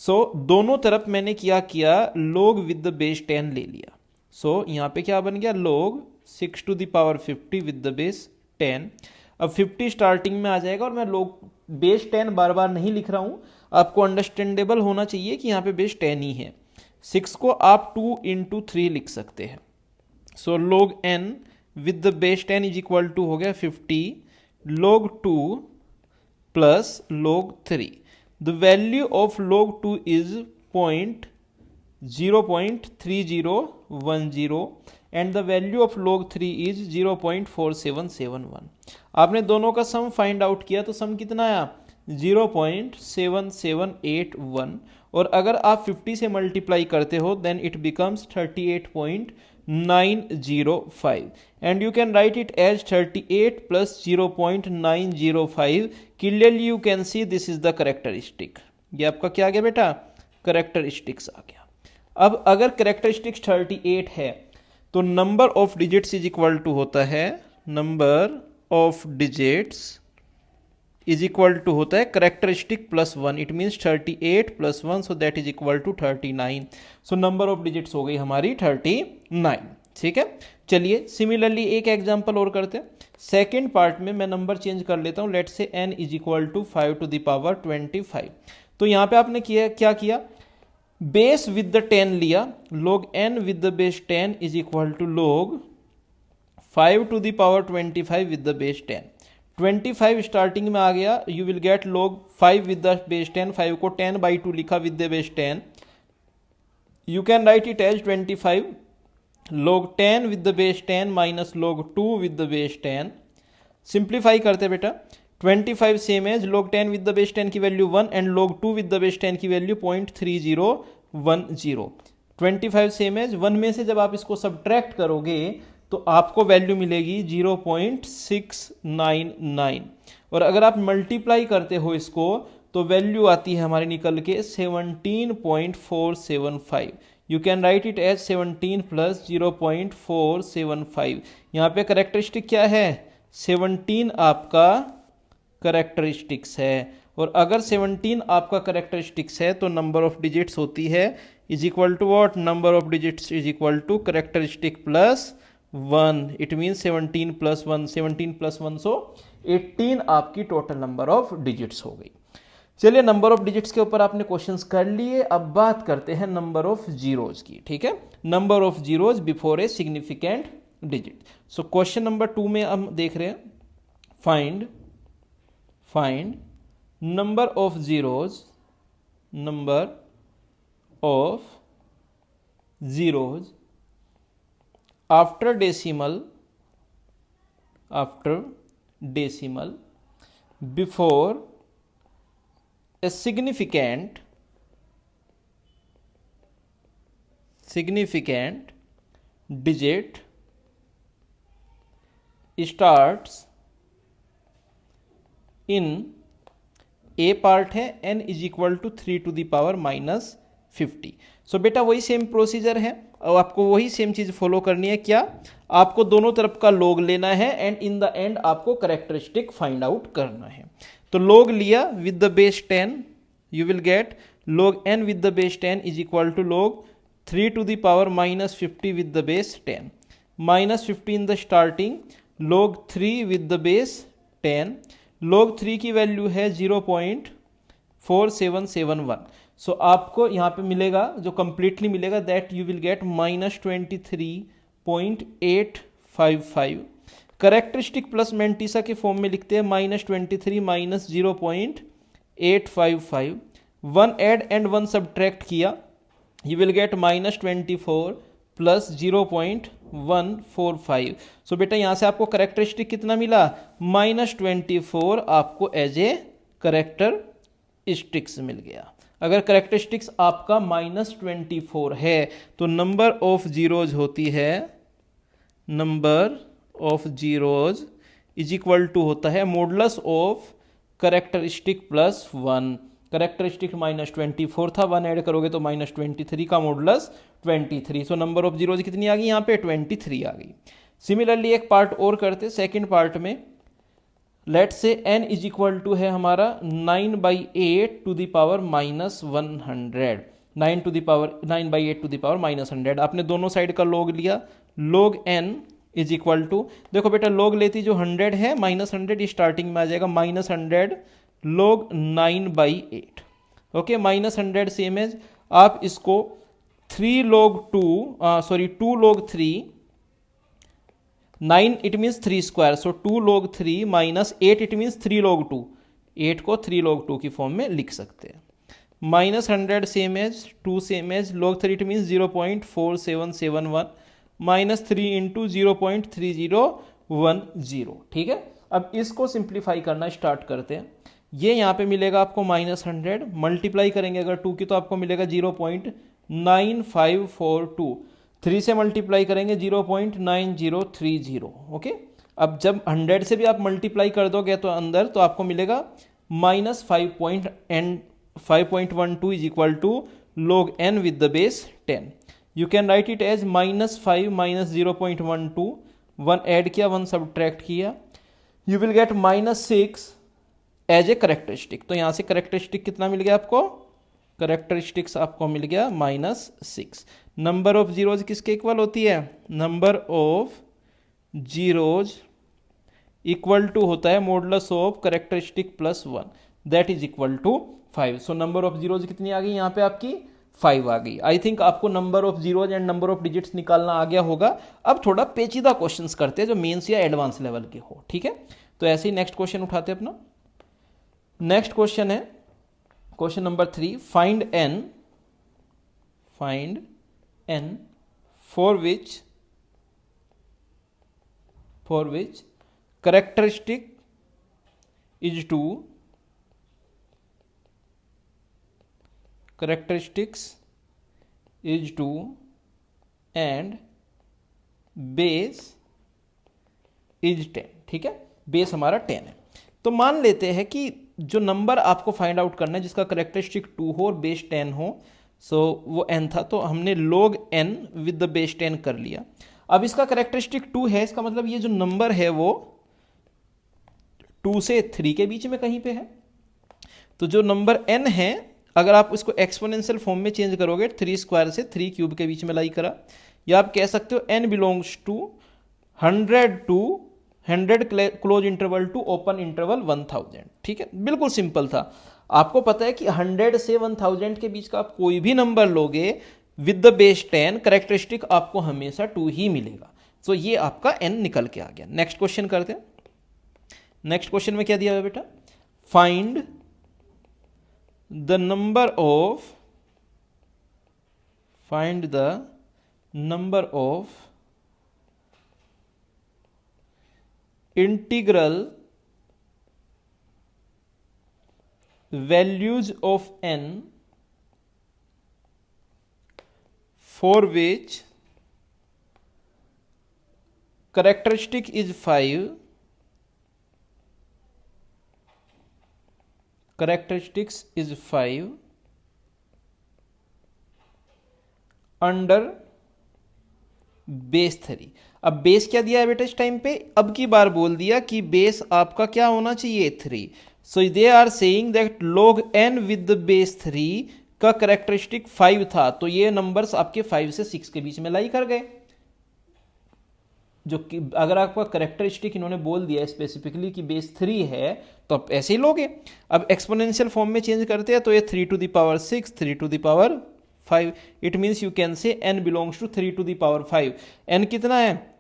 सो दोनों तरफ मैंने क्या किया, log विद द बेस 10 ले लिया। सो यहाँ पे क्या बन गया, log 6⁻50 विद द बेस 10। अब 50 स्टार्टिंग में आ जाएगा और मैं log बेस 10 बार बार नहीं लिख रहा हूं, आपको अंडरस्टैंडेबल होना चाहिए कि यहाँ पे बेस 10 ही है। 6 को आप 2 × 3 लिख सकते हैं। So log n with the base 10 is equal to हो गया 50 log 2 plus log 3। The value of log 2 is 0.3010 and the value of log 3 is 0.4771। आपने दोनों का सम फाइंड आउट किया तो सम कितना आया, 0.7781, और अगर आप 50 से मल्टीप्लाई करते हो then it becomes 38.905 and you can write it as 38 plus 0.905। Clearly you can see this is the characteristic. ये आपका क्या आ गया बेटा, कैरेक्टरिस्टिक्स आ गया। अब अगर कैरेक्टरिस्टिक्स 38 है तो number of digits is equal to होता है, number of digits is equal to होता है characteristic +1। It means 38 + 1, so that is equal to 39। So number of digits हो गई हमारी 39। ठीक है, चलिए सिमिलरली एक एग्जांपल और करते हैं। सेकेंड पार्ट में मैं नंबर चेंज कर लेता हूं, let's say n is equal to 5⁻25। तो यहां पे आपने क्या किया, बेस विद द 10 लिया, log n with the base 10 is equal to log 5⁻25 with the base 10। 25 starting में आ गया, you will get log 5 with the base 10, 5 को 10/2 लिखा with the base 10, you can write it as 25 log 10 with the base 10 minus log 2 with the base 10। Simplify करते बेटा, 25 same as log 10 with the base 10 की value 1 and log 2 with the base 10 की value 0.3010। 25 same as 1 में से जब आप इसको subtract करोगे तो आपको वैल्यू मिलेगी 0.699, और अगर आप मल्टीप्लाई करते हो इसको तो वैल्यू आती है हमारी निकल के 17.475। You can write it as 17 plus 0.475। यहाँ पे कैरेक्टरिस्टिक क्या है, 17 आपका कैरेक्टरिस्टिक्स है, और अगर 17 आपका कैरेक्टरिस्टिक्स है तो नंबर ऑफ डिजिट्स होती है is equal to what, number of digits is equal to characteristic +1। It means 17 + 1, 17 + 1 so 18 आपकी टोटल नंबर ऑफ डिजिट्स हो गई। चलिए नंबर ऑफ डिजिट्स के ऊपर आपने क्वेश्चंस कर लिए, अब बात करते हैं नंबर ऑफ जीरोज की। ठीक है, number of zeros before a significant digit. So question number 2 में हम देख रहे हैं, find number of zeros after decimal before a significant digit starts in a part है n इज इक्वल टू 3⁻⁻50। सो बेटा वही सेम प्रोसीजर है और आपको वही सेम चीज फॉलो करनी है। क्या, आपको दोनों तरफ का log लेना है एंड इन द एंड आपको कैरेक्टरिस्टिक फाइंड आउट करना है। तो log लिया with the base 10, you will get log n with the base 10 is equal to log 3⁻⁻50 with the base 10, -50 in the starting, log 3 with the base 10, log 3 की value है 0.4771। सो आपको यहाँ पे मिलेगा, जो कंप्लीटली मिलेगा that you will gate -23.855। Characteristic plus mantissa के form में लिखते हैं -23 - 0.855। One add and one subtract किया, यू विल गेट -24 प्लस 0.145। सो बेटा यहाँ से आपको करेक्टरिस्टिक कितना मिला, -24 आपको एज ए करेक्टरिस्टिक्स मिल गया। अगर करेक्टरिस्टिक्स आपका -24 है तो नंबर ऑफ जीरोज होती है, number of zeros is equal to होता है modulus of characteristic plus 1। Characteristic -24 था, 1 ऐड करोगे तो -23 का modulus 23। So number of zeros कितनी आ गई यहाँ पे, 23 आ गई। सिमिलरली एक पार्ट और करते, सेकंड पार्ट में let say n is equal to है हमारा 9/8 to the power -100, 9/8 to the power -100। आपने दोनों साइड का लॉग लिया, log n is equal to, देखो बेटा log लेती जो 100 है -100 स्टार्टिंग में आ जाएगा, -100 log 9/8। ओके, -100 सेम एज आप इसको 2 log 3, 9 it means 3 square, so 2 log 3 minus 8 it means 3 log 2, 8 को 3 log 2 की फॉर्म में लिख सकते हैं। -100 same as 2 same as log 3 it means 0.4771 -3 into 0.3010। ठीक है, अब इसको सिंप्लीफाई करना स्टार्ट करते हैं। ये यहाँ पे मिलेगा आपको -100, मल्टीप्लाई करेंगे अगर 2 की तो आपको मिलेगा 0.9542, 3 से मल्टीप्लाई करेंगे 0.9030। ओके, अब जब 100 से भी आप मल्टीप्लाई कर दोगे तो अंदर तो आपको मिलेगा -5.12 is equal to log n with the base 10। You can write it as -5 - 0.12, 1 add किया 1 सब्ट्रैक्ट किया, you will get -6 as a characteristic. तो यहां से करेक्टरिस्टिक कितना मिल गया आपको, करेक्टरिस्टिक्स आपको मिल गया -6। नंबर ऑफ जीरोज किसके इक्वल होती है, number of zeros equal to होता है modulus of characteristic plus 1, that is equal to 5। So number of zeros कितनी आ गई यहाँ पे आपकी, 5 आ गई। आई थिंक आपको number of zeros and number of digits निकालना आ गया होगा। अब थोड़ा पेचीदा क्वेश्चंस करते हैं जो मेंस या एडवांस लेवल के हो। ठीक है, तो ऐसे ही नेक्स्ट क्वेश्चन उठाते हैं अपना। नेक्स्ट क्वेश्चन है question number 3, find n for which characteristic is 2, characteristics is 2 and base is 10। ठीक है, बेस हमारा 10 है। तो मान लेते हैं कि जो नंबर आपको फाइंड आउट करना है जिसका करेक्टरिस्टिक 2 हो और बेस 10 हो, सो वो n था, तो हमने log n with the base 10 कर लिया। अब इसका करेक्टरिस्टिक 2 है, इसका मतलब ये जो नंबर है वो 2 से 3 के बीच में कहीं पे है। तो जो नंबर n है अगर आप इसको एक्सपोनेंशियल फॉर्म में चेंज करोगे 3 स्क्वायर से 3 क्यूब के बीच में लाई करा, या आप कह सकते हो n belongs to 100 close interval to open interval 1000। ठीक है, बिल्कुल सिंपल था। आपको पता है कि 100 से 1000 के बीच का आप कोई भी नंबर लोगे विद द बेस 10, करेक्टरिस्टिक आपको हमेशा 2 ही मिलेगा। सो ये आपका n निकल के आ गया। नेक्स्ट क्वेश्चन करते हैं। नेक्स्ट क्वेश्चन में क्या दिया है बेटा, find the number of integral values of n for which characteristic is 5, characteristics is 5 under base 3। अब बेस क्या दिया है बेटा इस टाइम पे, अब की बार बोल दिया कि बेस आपका क्या होना चाहिए, 3। So they are saying that log n with the base 3 का करेक्टरिस्टिक 5 था, तो ये नंबर्स आपके 5 से 6 के बीच में लाई कर गए। जो कि अगर आपका करेक्टरिस्टिक इन्होंने बोल दिया स्पेसिफिकली कि बेस 3 है तो आप ऐसे ही लोगे। अब एक्सपोनेंशियल फॉर्म में चेंज करते हैं तो ये 3 to the power 6, 3 to the power 5, it means you can say n belongs to 3 to the power 5। n कितना है,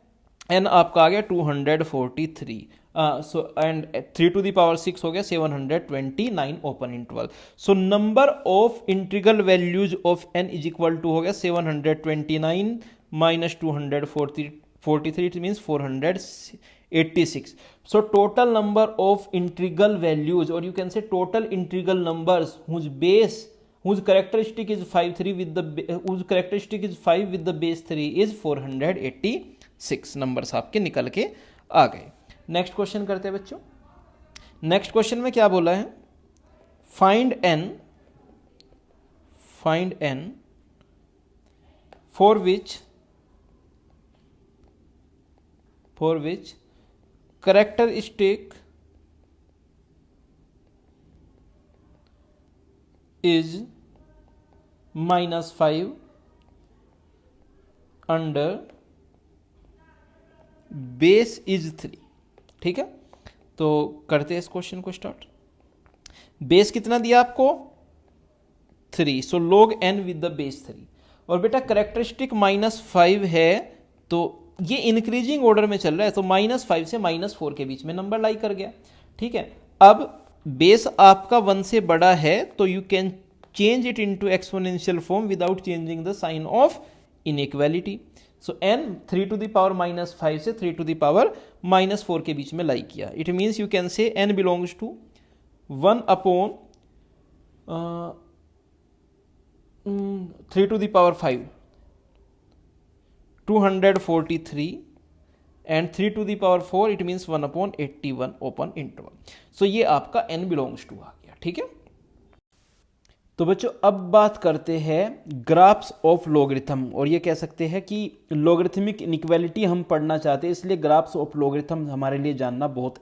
n आपका आ गया 243। सो एंड 3⁻6 हो गया 729 open interval. So number of integral values of n is equal to हो गया 729 minus 243 it means 486। So total number of integral values और you can say total integral numbers whose characteristic is 5 with the base 3 is 486 numbers आपके निकल के आ गए। Next question करते हैं बच्चों। नेक्स्ट क्वेश्चन में क्या बोला है, find n for which characteristic is -5 under base is 3। ठीक है, तो करते हैं इस क्वेश्चन को स्टार्ट। बेस कितना दिया आपको 3, सो log n with the base 3। और बेटा करेक्टरिस्टिक -5 है तो ये इंक्रीजिंग ऑर्डर में चल रहा है, तो -5 से -4 के बीच में नंबर लाई कर गया। ठीक है, अब बेस आपका 1 से बड़ा है तो you can change it into exponential form without changing the sign of inequality. So n 3⁻⁻5 से 3⁻⁻4 के बीच में लाई किया। It means you can say n belongs to 1/3 3⁵, 243 and 3⁴ it means 1/81 open interval. So ये आपका n बिलोंग्स टू आ गया। ठीक है, तो बच्चों अब बात करते हैं ग्राफ्स ऑफ लॉगरिथम, और ये कह सकते हैं कि लॉगरिथमिक इनइक्वालिटी हम पढ़ना चाहते हैं, इसलिए ग्राफ्स ऑफ लॉगरिथम हमारे लिए जानना बहुत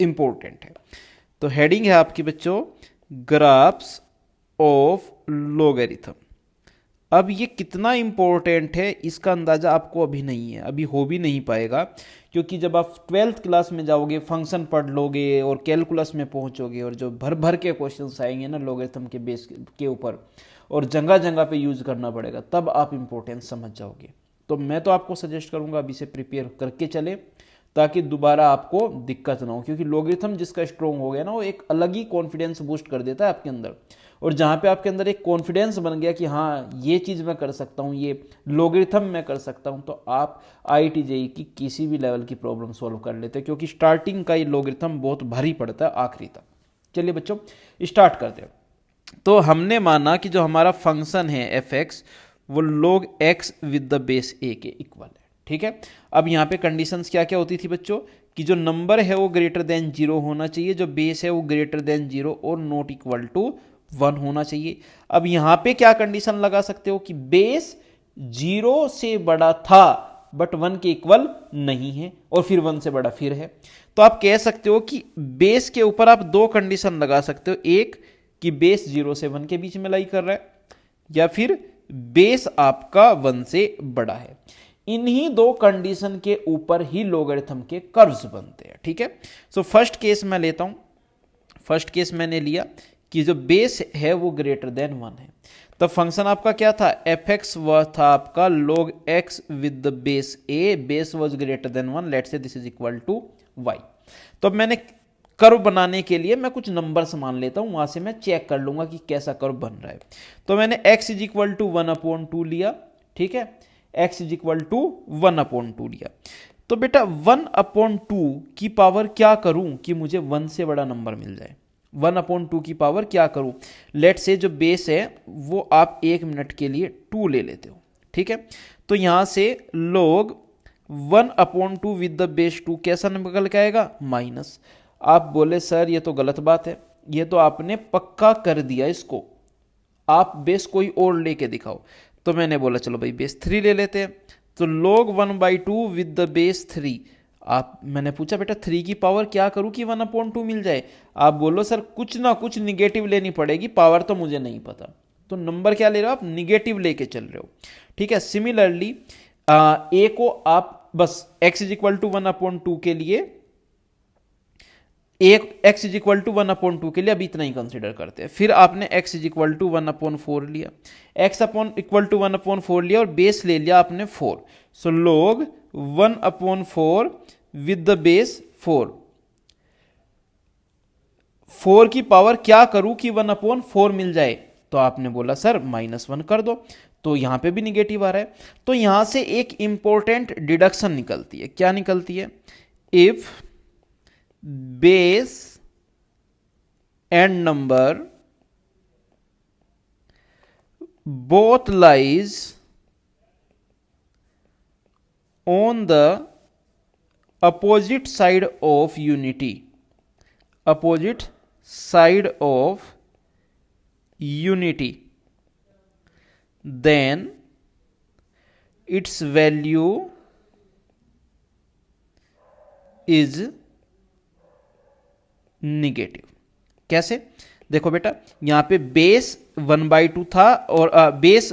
इंपॉर्टेंट है। तो हेडिंग है आपकी बच्चों ग्राफ्स ऑफ लॉगरिथम। अब ये कितना इंपॉर्टेंट है इसका अंदाजा आपको अभी नहीं है, अभी हो भी नहीं पाएगा, क्योंकि जब आप 12th क्लास में जाओगे फंक्शन पढ़ लोगे और कैलकुलस में पहुंचोगे और जो भर भर के क्वेश्चंस आएंगे ना लॉगरिथम के बेस के ऊपर और जगह जगह पे यूज करना पड़ेगा, तब आप इंपॉर्टेंस समझ जाओगे। तो मैं तो आपको सजेस्ट करूंगा अभी से प्रिपेयर करके चले, ताकि दोबारा आपको दिक्कत ना हो, क्योंकि लॉगरिथम जिसका स्ट्रॉन्ग हो गया ना वो एक अलग ही कॉन्फिडेंस बूस्ट कर देता है आपके अंदर। और जहाँ पे आपके अंदर एक कॉन्फिडेंस बन गया कि हाँ ये चीज़ मैं कर सकता हूँ, ये लॉगरिथम मैं कर सकता हूँ, तो आप IIT JEE की किसी भी लेवल की प्रॉब्लम सॉल्व कर लेते हैं, क्योंकि स्टार्टिंग का ये लॉगरिथम बहुत भारी पड़ता है आखिरी तक। चलिए बच्चों स्टार्ट करते हैं। तो हमने माना कि जो हमारा फंक्शन है fx वो log x with the base a के इक्वल है। ठीक है, अब यहाँ पे कंडीशंस क्या क्या होती थी बच्चों, कि जो नंबर है वो ग्रेटर देन 0 होना चाहिए, जो बेस है वो ग्रेटर देन 0 और नॉट इक्वल टू 1 होना चाहिए। अब यहां पे क्या कंडीशन लगा सकते हो कि बेस 0 से बड़ा था बट 1 के इक्वल नहीं है, और फिर 1 से बड़ा फिर है। तो आप कह सकते हो कि बेस के ऊपर आप दो कंडीशन लगा सकते हो, एक कि बेस 0 से 1 के बीच में लाई कर रहा है, या फिर बेस आपका 1 से बड़ा है। इन्हीं दो कंडीशन के ऊपर ही लॉगरिथम के कर्व्स बनते हैं। ठीक है, सो फर्स्ट केस मैं लेता हूं। फर्स्ट केस मैंने लिया कि जो बेस है वो ग्रेटर देन 1 है, तो फंक्शन आपका क्या था, fx वह था आपका log x with the base a, base was greater than 1, let's say this is equal to y। तो अब मैंने कर्व बनाने के लिए मैं कुछ नंबर्स मान लेता हूं, वहां से मैं चेक कर लूंगा कि कैसा कर्व बन रहा है। तो मैंने x इज इक्वल टू 1/2 लिया। ठीक है, x इज इक्वल टू 1/2 लिया। तो बेटा 1/2 की पावर क्या करूं कि मुझे 1 से बड़ा नंबर मिल जाए। 1/2 की पावर क्या करूं, लेट से जो बेस है वो आप 1 मिनट के लिए 2 ले लेते हो। ठीक है, तो यहां से log 1/2 विद द बेस 2 कैसा निकल के आएगा, माइनस। आप बोले सर ये तो गलत बात है, ये तो आपने पक्का कर दिया इसको, आप बेस कोई और लेके दिखाओ। तो मैंने बोला चलो भाई बेस 3 ले लेते हैं। तो log 1/2 विद द बेस 3, मैंने पूछा बेटा 3 की पावर क्या करूं कि 1/2 मिल जाए। आप बोलो सर कुछ ना कुछ निगेटिव लेनी पड़ेगी, पावर तो मुझे नहीं पता। तो नंबर क्या ले रहे हो आप, निगेटिव लेके चल रहे हो। ठीक है, सिमिलरली a को आप बस x इज इक्वल टू 1/2 के लिए, x इज इक्वल टू 1/2 के लिए अभी इतना ही कंसिडर करते हैं। फिर आपने x इज इक्वल टू 1/4 लिया, x इक्वल टू 1/4 लिया और बेस ले लिया आपने 4। सो log 1/4 विद द बेस 4 4 की पावर क्या करूं कि 1/4 मिल जाए, तो आपने बोला सर -1 कर दो, तो यहां पे भी निगेटिव आ रहा है। तो यहां से एक इंपॉर्टेंट डिडक्शन निकलती है। क्या निकलती है? If base and number both lies on the opposite side of unity, opposite side of unity, then its value is negative। कैसे? देखो बेटा, यहां पे बेस 1/2 था और बेस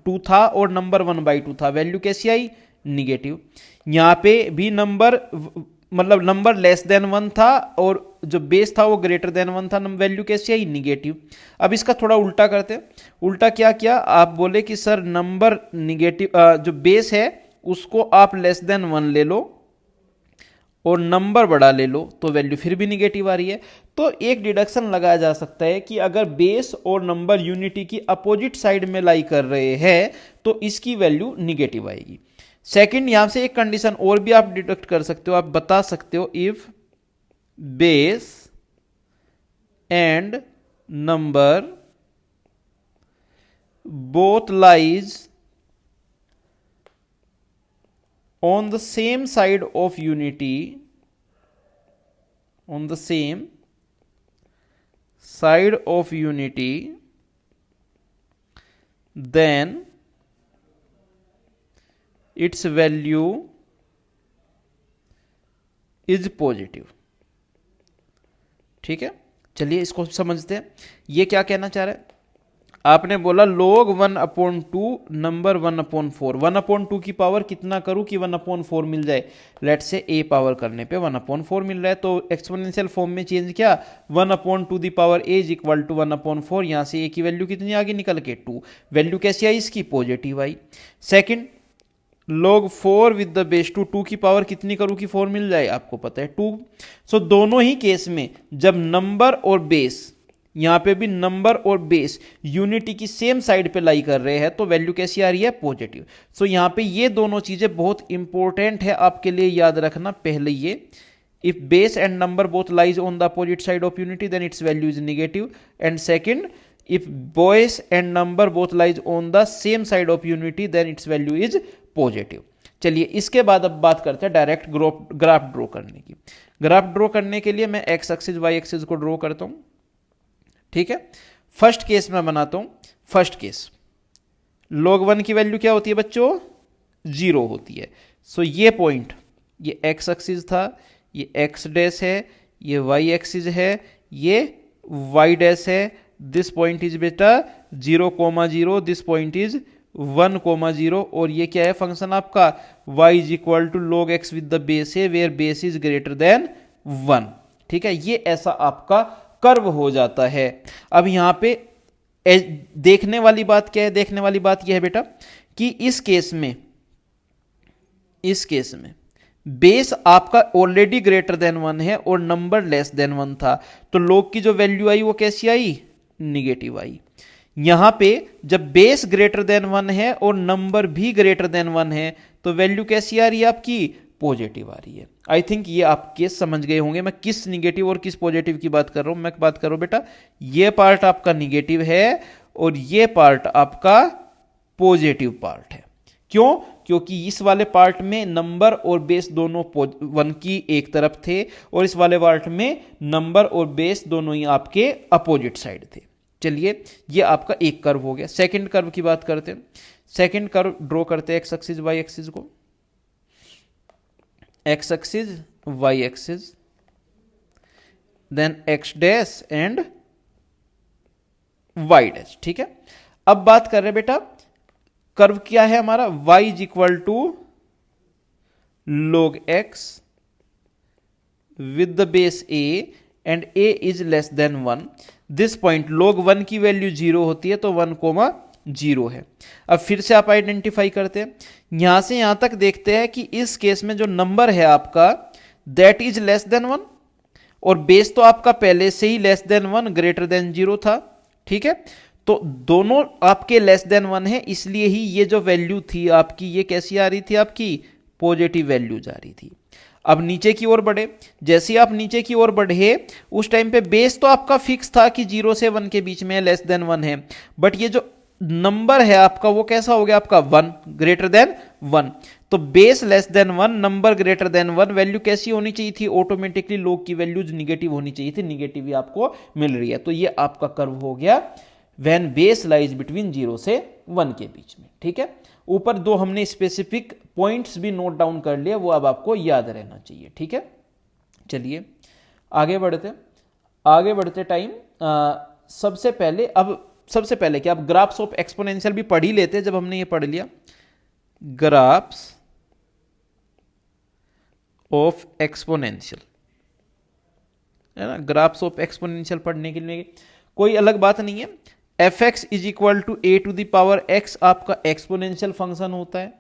2 था और नंबर 1/2 था, वैल्यू कैसी आई? निगेटिव। यहां पे भी नंबर मतलब नंबर लेस देन 1 था और जो बेस था वो ग्रेटर देन 1 था, वैल्यू कैसी आई? निगेटिव। अब इसका थोड़ा उल्टा करते हैं। उल्टा क्या किया? आप बोले कि सर नंबर निगेटिव, जो बेस है उसको आप लेस देन 1 ले लो और नंबर बड़ा ले लो, तो वैल्यू फिर भी निगेटिव आ रही है। तो एक डिडक्शन लगाया जा सकता है कि अगर बेस और नंबर यूनिटी की अपोजिट साइड में लाई कर रहे हैं तो इसकी वैल्यू निगेटिव आएगी। सेकंड, यहां से एक कंडीशन और भी आप डिडक्ट कर सकते हो, आप बता सकते हो if base and number both lies on the same side of unity, on the same side of unity, then its value is positive। ठीक है, चलिए इसको समझते हैं। ये क्या कहना चाह रहा है? आपने बोला log 1/2 नंबर 1/4, 1/2 की पावर कितना करूं कि 1/4 मिल जाए? लेट से a पावर करने पे 1/4 मिल रहा है, तो एक्सपोनेंशियल फॉर्म में चेंज किया, 1/2 the power a is equal to 1/4। यहां से a की वैल्यू कितनी आगे निकल के 2, वैल्यू कैसी आई? इसकी positive I. Second, log 4 with the base 2 की पावर कितनी करूं कि 4 मिल जाए? आपको पता है 2। सो दोनों ही केस में जब नंबर और बेस, यहां पे भी नंबर और बेस यूनिटी की सेम साइड पे लाई कर रहे हैं, तो वैल्यू कैसी आ रही है? पॉजिटिव। सो यहां पे ये दोनों चीजें बहुत इंपॉर्टेंट है आपके लिए, याद रखना। पहले ये, if base and number both lies on the opposite side of unity then its value is negative. And second, if base and number both lies on the same side of unity then its value is positive. चलिए इसके बाद अब बात करते हैं direct graph draw करने की। Graph draw करने के लिए मैं एक्स एक्सिस वाई एक्सिस को ड्रॉ करता हूं। ठीक है, फर्स्ट केस में बनाता हूं। फर्स्ट केस, log 1 की वैल्यू क्या होती है बच्चों? 0 होती है। सो ये पॉइंट, ये एक्स एक्सिस था, ये एक्स डैश है, ये वाई एक्सिस है, ये वाई डैश है। दिस पॉइंट इज बेटा 0,0, दिस पॉइंट इज 1,0, और ये क्या है फंक्शन आपका? y is equal to log x with the base है where base is greater than 1। ठीक है, ये ऐसा आपका कर्व हो जाता है। अब यहां पे देखने वाली बात क्या है? देखने वाली बात यह है बेटा कि इस केस में बेस आपका ऑलरेडी ग्रेटर देन 1 है और नंबर लेस देन 1 था, तो log की जो वैल्यू आई वो कैसी आई? निगेटिव आई। यहां पे जब बेस ग्रेटर देन 1 है और नंबर भी ग्रेटर देन 1 है, तो वैल्यू कैसी आ रही है आपकी? पॉजिटिव आ रही है। आई थिंक ये आप केस समझ गए होंगे मैं किस निगेटिव और किस पॉजिटिव की बात कर रहा हूं। मैं बात कर रहा हूं बेटा, ये पार्ट आपका निगेटिव है और ये पार्ट आपका पॉजिटिव पार्ट है। क्यों? क्योंकि इस वाले पार्ट में नंबर और बेस दोनों 1 की एक तरफ थे और इस वाले पार्ट में नंबर और बेस दोनों ही आपके अपोजिट साइड थे। चलिए ये आपका एक कर्व हो गया। सेकंड कर्व की बात करते हैं। सेकंड कर्व ड्रॉ करते हैं एक्स एक्सिस वाई एक्सिस को, x axis y axis, then x dash and y dash. ठीक है, अब बात कर रहे हैं बेटा कर्व क्या है हमारा? y is equal to log x with the base a and a is less than 1। This point log 1 की वैल्यू 0 होती है, तो 1,0 है। अब फिर से आप आइडेंटिफाई करते हैं, यहां से यहां तक देखते हैं कि इस केस में जो नंबर है आपका दैट इज लेस देन 1 और बेस तो आपका पहले से ही लेस देन 1 ग्रेटर देन 0 था, ठीक है। तो दोनों आपके लेस देन 1 है, इसलिए ही ये जो वैल्यू थी आपकी ये कैसी आ रही थी, आपकी पॉजिटिव वैल्यू जा रही थी। अब नीचे की ओर बढ़े, जैसे ही आप नीचे की ओर बढ़े उस टाइम पे बेस तो आपका फिक्स था कि 0 से 1 के बीच में लेस देन 1 है, बट ये जो नंबर है आपका वो कैसा हो गया, आपका 1 ग्रेटर देन 1। तो base less than 1, number greater than 1, value कैसी होनी चाहिए थी, ऑटोमेटिकली लोग की वैल्यूज निगेटिव होनी चाहिए थी, निगेटिव ही आपको मिल रही है। तो ये आपका कर्व हो गया व्हेन बेस लाइज बिटवीन 0 से 1 के बीच में, ठीक है। ऊपर दो हमने स्पेसिफिक पॉइंट्स भी नोट डाउन कर लिए, वो अब आपको याद रहना चाहिए, ठीक है। चलिए आगे बढ़ते टाइम सबसे पहले क्या, आप ग्राफ्स ऑफ एक्सपोनेंशियल भी पढ़ ही लेते, जब हमने ये पढ़ लिया ग्राफ्स ऑफ एक्सपोनेंशियल, है ना। ग्राफ्स ऑफ एक्सपोनेंशियल पढ़ने के लिए कोई अलग बात नहीं है। F x is equal to a to the power x आपका एक्सपोनेंशियल फंक्शन होता है,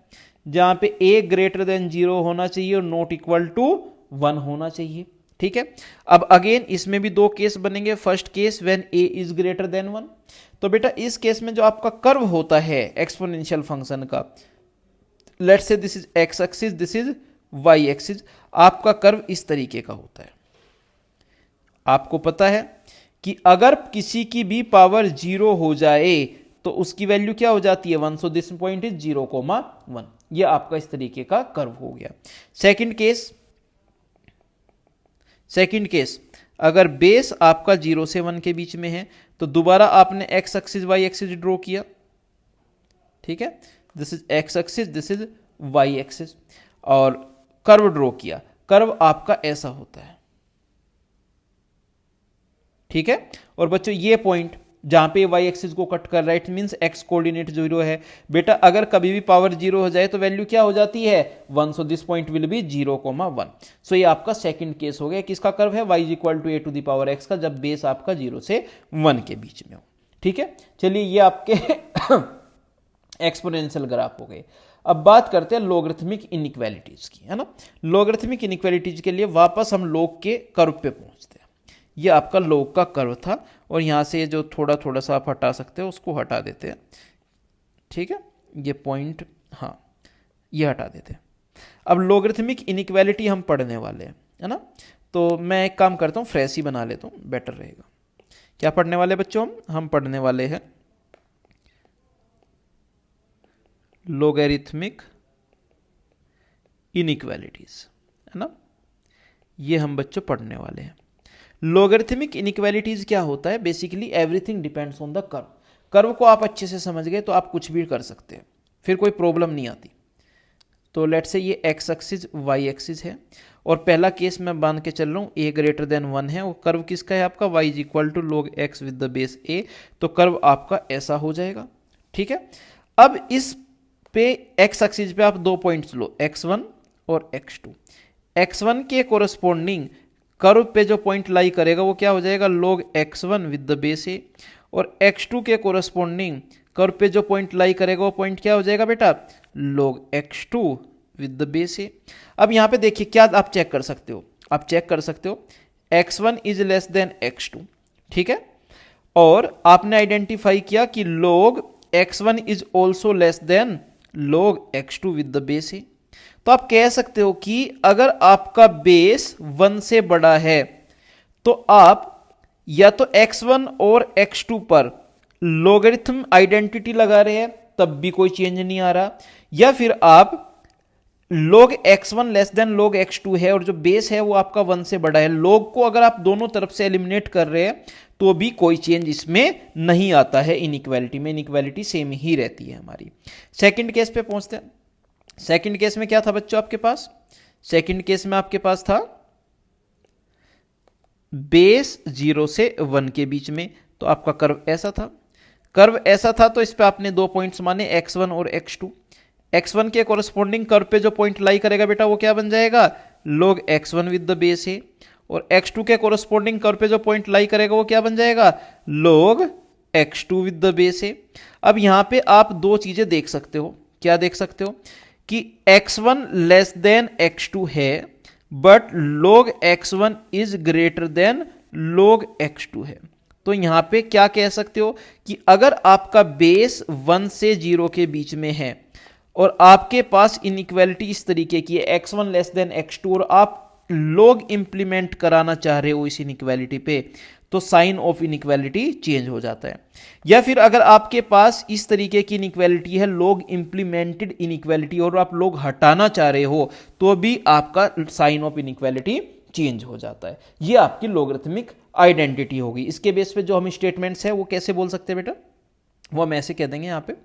जहां पे ए ग्रेटर देन 0 होना चाहिए और नॉट इक्वल टू 1 होना चाहिए, ठीक है। अब अगेन इसमें भी दो केस बनेंगे। First case when A is greater than 1, तो बेटा इस केस में जो आपका कर्व होता है एक्सपोनेंशियल फंक्शन का, let's say this is x axis, this is y axis, आपका कर्व इस तरीके का होता है। आपको पता है कि अगर किसी की भी पावर 0 हो जाए तो उसकी वैल्यू क्या हो जाती है, 1। So this point is 0,1। ये आपका इस तरीके का कर्व हो गया। सेकंड केस अगर बेस आपका 0 से 1 के बीच में है, तो दोबारा आपने x axis y axis draw किया, ठीक है। This is x axis, this is y axis, और कर्व ड्रॉ किया। कर्व आपका ऐसा होता है, ठीक है। और बच्चों ये पॉइंट जहां पे वाई एक्सिस को कट कर रहा है, इट मींस एक्स कोऑर्डिनेट 0 है। बेटा अगर कभी भी पावर 0 हो जाए तो वैल्यू क्या हो जाती है, 1। So this point will be 0,1। सो ये आपका सेकंड केस हो गया। किसका कर्व है, y equal to a to the power x का, जब बेस आपका 0 से 1 के बीच में हो, ठीक है। चलिए ये आपके एक्सपोनेंशियल ग्राफ हो गए। अब बात करते हैं लॉगरिथमिक इनइक्वालिटीज की, है ना। लॉगरिथमिक इनइक्वालिटीज के लिए वापस हम लॉग के कर्व पे पहुंचते हैं। ये आपका लॉग का कर्व था, और यहां से जो थोड़ा सा आप हटा सकते हो उसको हटा देते हैं, ठीक है। ये पॉइंट, हाँ ये हटा देते हैं। अब लॉगरिथमिक इनइक्वालिटी हम पढ़ने वाले हैं, है ना। तो मैं एक काम करता हूँ, फ्रेश ही बना लेता हूँ, बेटर रहेगा। क्या पढ़ने वाले बच्चों, हम पढ़ने वाले हैं लॉगरिथमिक इनइक्वालिटीज, है ना। ये हम बच्चों पढ़ने वाले हैं। लॉगरिथमिक इनइक्वालिटीज क्या होता है, basically everything depends on the curve. Curve को आप अच्छे से समझ गए तो आप कुछ भी कर सकते हैं, फिर कोई प्रॉब्लम नहीं आती। तो लेट्स से ये एक्स एक्सिस वाई एक्सिस है, और पहला केस मैं बांध के चल रहा हूँ ए ग्रेटर देन 1 है, और कर्व किसका है आपका, y is equal to log x with the base a। तो कर्व आपका ऐसा हो जाएगा, ठीक है। अब इस पे एक्स एक्सिस पे आप दो पॉइंट्स लो, x1 और x2। x1 के कोरस्पोंडिंग कर्व पे जो पॉइंट लाई करेगा वो क्या हो जाएगा, log x1 with the base a, और x2 के कोरस्पोंडिंग कर्व पे जो पॉइंट लाई करेगा वो पॉइंट क्या हो जाएगा बेटा, log x2 with the base a। अब यहां पे देखिए क्या आप चेक कर सकते हो, x1 is less than x2, ठीक है। और आपने आइडेंटिफाई किया कि log x1 is also less than log x2 with the base a। तो आप कह सकते हो कि अगर आपका बेस 1 से बड़ा है तो आप या तो x1 और x2 पर लॉगरिथम आइडेंटिटी लगा रहे हैं, तब भी कोई चेंज नहीं आ रहा, या फिर आप log x1 less than log x2 है और जो बेस है वो आपका 1 से बड़ा है, log को अगर आप दोनों तरफ से एलिमिनेट कर रहे हैं तो भी कोई चेंज इसमें नहीं आता है। इनइक्वालिटी में इनइक्वालिटी सेम ही रहती है हमारी। सेकंड केस पे पहुंचते हैं। सेकंड केस में क्या था बच्चों आपके पास, सेकंड केस में आपके पास था बेस 0 से 1 के बीच में, तो आपका कर्व ऐसा था। तो इस पे आपने दो पॉइंट्स माने x1 और x2। x1 के कोरस्पोंडिंग कर्व पे जो पॉइंट लाई करेगा बेटा वो क्या बन जाएगा, log x1 with the base a, और x2 के कोरस्पोंडिंग कर्व पे जो पॉइंट लाई करेगा वो क्या बन जाएगा, log x2 with the base a। अब यहां पे आप दो चीजें देख सकते हो, क्या देख सकते हो कि x1 लेस देन x2 है, but log x1 is greater then log x2 है। तो यहां पे क्या कह सकते हो कि अगर आपका बेस 1 से 0 के बीच में है और आपके पास इनइक्वालिटी इस तरीके की है x1 लेस देन x2 और आप log इंप्लीमेंट कराना चाह रहे हो इस इनइक्वालिटी पे, तो साइन ऑफ इनइक्वालिटी चेंज हो जाता है। या फिर अगर आपके पास इस तरीके की इनइक्वालिटी है log इंप्लीमेंटेड इनइक्वालिटी और आप log हटाना चाह रहे हो, तो भी आपका साइन ऑफ इनइक्वालिटी चेंज हो जाता है। ये आपकी लोगरिथमिक आइडेंटिटी होगी। इसके बेस पे जो हम स्टेटमेंट्स है वो कैसे बोल सकते हैं बेटा, वो हम ऐसे कह देंगे यहां पे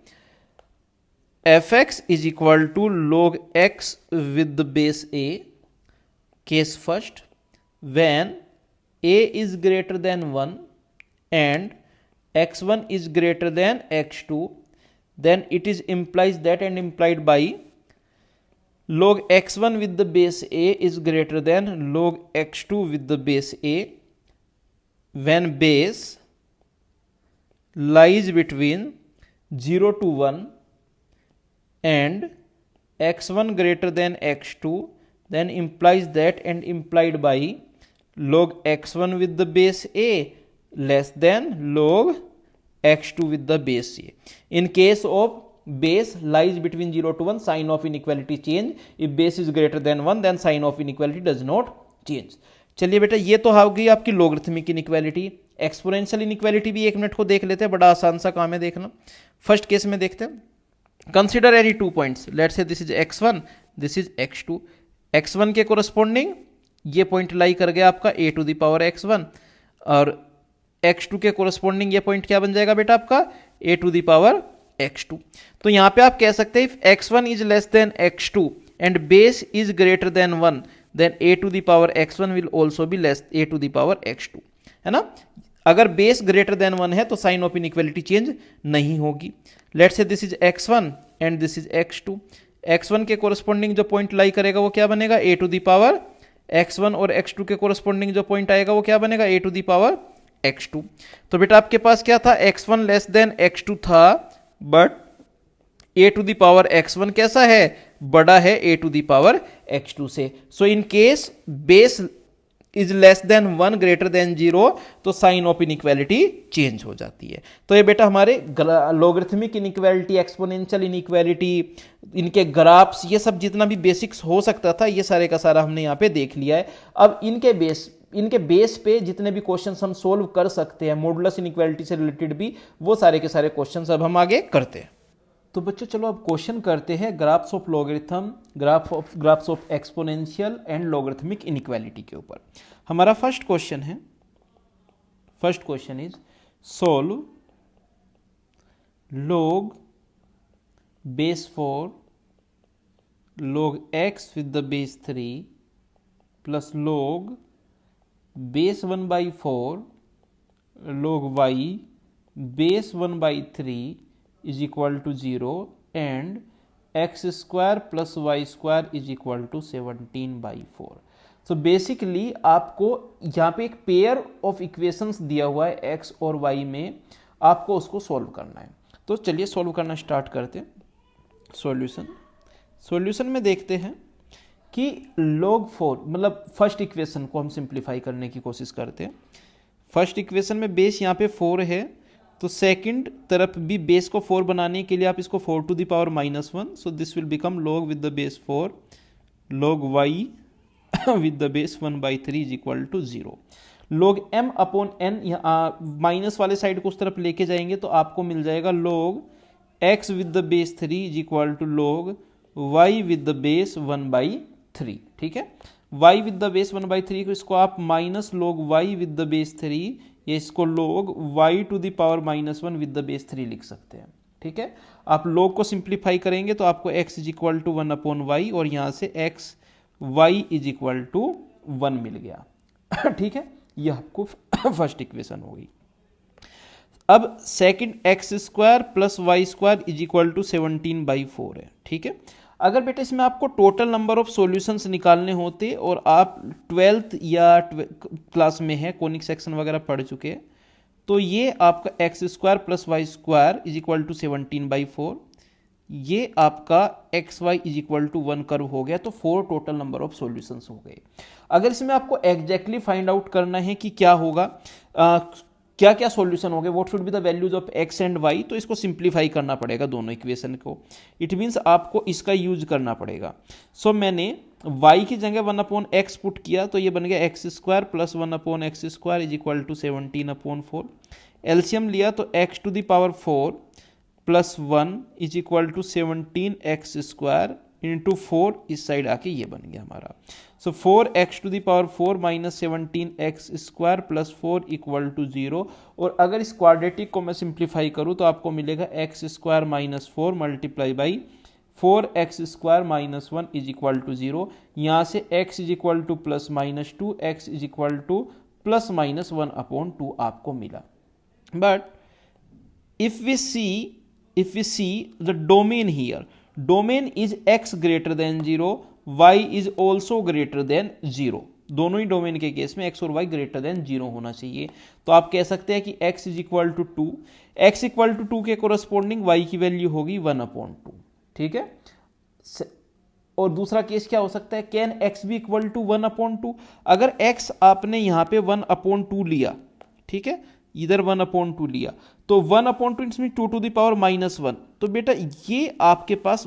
f x is equal to log x with the base a, case first, when a is greater than 1 and x1 is greater than x2, then it is implies that and implied by log x1 with the base a is greater than log x2 with the base a when base lies between 0 to 1 and x1 greater than x2, then implies that and implied by log x1 with the base a less than log x2 with the base a. In case of base lies between 0 to 1, sign of inequality change. If base is greater than 1, then sign of inequality does not change. चलिए बेटा, ये तो हो गई आपकी logarithmic inequality. Exponential inequality भी 1 minute को देख लेते हैं, बड़ा आसान सा काम है देखना। फर्स्ट केस में देखते हैं, consider any 2 points, let's say this is x1, this is x2। x1 के कोरस्पोंडिंग ये पॉइंट लाई कर गया आपका a to the power x1 और x2 के कोरस्पोंडिंग ये पॉइंट क्या बन जाएगा बेटा आपका a to the power x2। तो यहां पे आप कह सकते हैं if x1 is less than x2 and base is greater than 1, then a to the power x1 will also be less a to the power x2, है ना। अगर बेस ग्रेटर देन 1 है तो साइन ऑफ इनइक्वालिटी चेंज नहीं होगी। Let's say this is x1 and this is x2। x1 के corresponding जो point लाई करेगा वो क्या बनेगा a to the power x1 और x2 के कोरस्पोंडिंग जो पॉइंट आएगा वो क्या बनेगा a to the power x2। तो बेटा आपके पास क्या था, x1 लेस देन x2 था, but a to the power x1 कैसा है, बड़ा है a to the power x2 से। So in case base is less than 1 greater than 0, तो साइन ऑफ इनइक्वालिटी चेंज हो जाती है। तो ये बेटा हमारे लोगरिथमिक इनइक्वालिटी, एक्सपोनेंशियल इनइक्वालिटी, इनके ग्राफ्स, ये सब जितना भी बेसिक्स हो सकता था ये सारे का सारा हमने यहाँ पे देख लिया है। अब इनके बेस पे जितने भी क्वेश्चंस हम सोल्व कर सकते हैं मॉडुलस इनइक्वालिटी से रिलेटेड भी, वो सारे के सारे क्वेश्चंस अब हम आगे करते हैं। तो बच्चों चलो अब क्वेश्चन करते हैं graphs of logarithm, graphs of exponential and logarithmic inequality के ऊपर। हमारा first question is solve log base 4 log x with the base 3 plus log base 1 by 4 log y base 1 by 3 is equal to 0 and x square plus y square is equal to 17 by 4। So basically आपको यहाँ पे एक pair of equations दिया हुआ है x और y में, आपको उसको सॉल्व करना है। तो चलिए सॉल्व करना स्टार्ट करते हैं। सॉल्यूशन में देखते हैं कि log 4 मतलब फर्स्ट इक्वेशन को हम सिंप्लीफाई करने की कोशिश करते हैं। फर्स्ट इक्वेशन में बेस यहाँ पे 4 है, तो सेकंड तरफ भी बेस को 4 बनाने के लिए आप इसको 4 to the power -1, so this will become log with the base 4 log y with the base 1 by 3 is equal to 0। log m upon n, minus वाले साइड को उस तरफ लेके जाएंगे तो आपको मिल जाएगा log x with the base 3 is equal to log y with the base 1 by 3। ठीक है, y with the base 1 by 3 को इसको आप minus log y with the base 3 या इसको log y to the power -1 with the base 3 लिख सकते हैं। ठीक है, आप log को सिंप्लीफाई करेंगे तो आपको x is equal to 1 upon y और यहाँ से x y is equal to 1 मिल गया। ठीक है, यह आपको फर्स्ट इक्वेशन हो गई। अब second x square plus y square is equal to 17 by 4 है। ठीक है, अगर बेटा इसमें आपको टोटल नंबर ऑफ सॉल्यूशंस निकालने होते और आप 12th या क्लास में है, कोनिक सेक्शन वगैरह पढ़ चुके हैं, तो ये आपका x square plus y square is equal to 17 by 4, ये आपका x y is equal to 1 curve हो गया। तो 4 टोटल नंबर ऑफ सॉल्यूशंस हो गए। अगर इसमें आपको एग्जैक्टली फाइंड आउट करना है कि क्या होगा, क्या क्या सॉल्यूशन हो गए, what should be the values of x and y, तो इसको सिंप्लीफाई करना पड़ेगा दोनों इक्वेशन को। इट मीन्स आपको इसका यूज करना पड़ेगा। सो मैंने y की जगह 1/x पुट किया, तो ये बन गया x square plus 1/x square is equal to 17/4। LCM लिया तो x to the power 4 plus 1 is equal to 17x square into 4, इस साइड आके ये बन गया हमारा। So 4x to the power 4 minus 17x square plus 4 equal to 0। और अगर इस क्वाड्रेटिक को मैं सिंप्लीफाई करूँ तो आपको मिलेगा x square minus 4 multiply by 4x square minus 1 is equal to 0। यहाँ से x is equal to plus minus 2, x is equal to plus minus 1/2 आपको मिला। But if we see the domain here, domain is x greater than 0, y is also greater than 0। दोनों ही domain के case में x और y greater than 0 होना चाहिए। तो आप कह सकते हैं कि x is equal to 2, x equal to 2 के कोरस्पॉन्डिंग y की वैल्यू होगी 1/2। ठीक है। और दूसरा केस क्या हो सकता है, कैन x भी इक्वल टू 1/2। अगर x आपने यहां पे 1/2 लिया, ठीक है, इधर 1/2 लिया, तो 1/2 इसमें 2 टू द पावर माइनस 1, तो बेटा ये आपके पास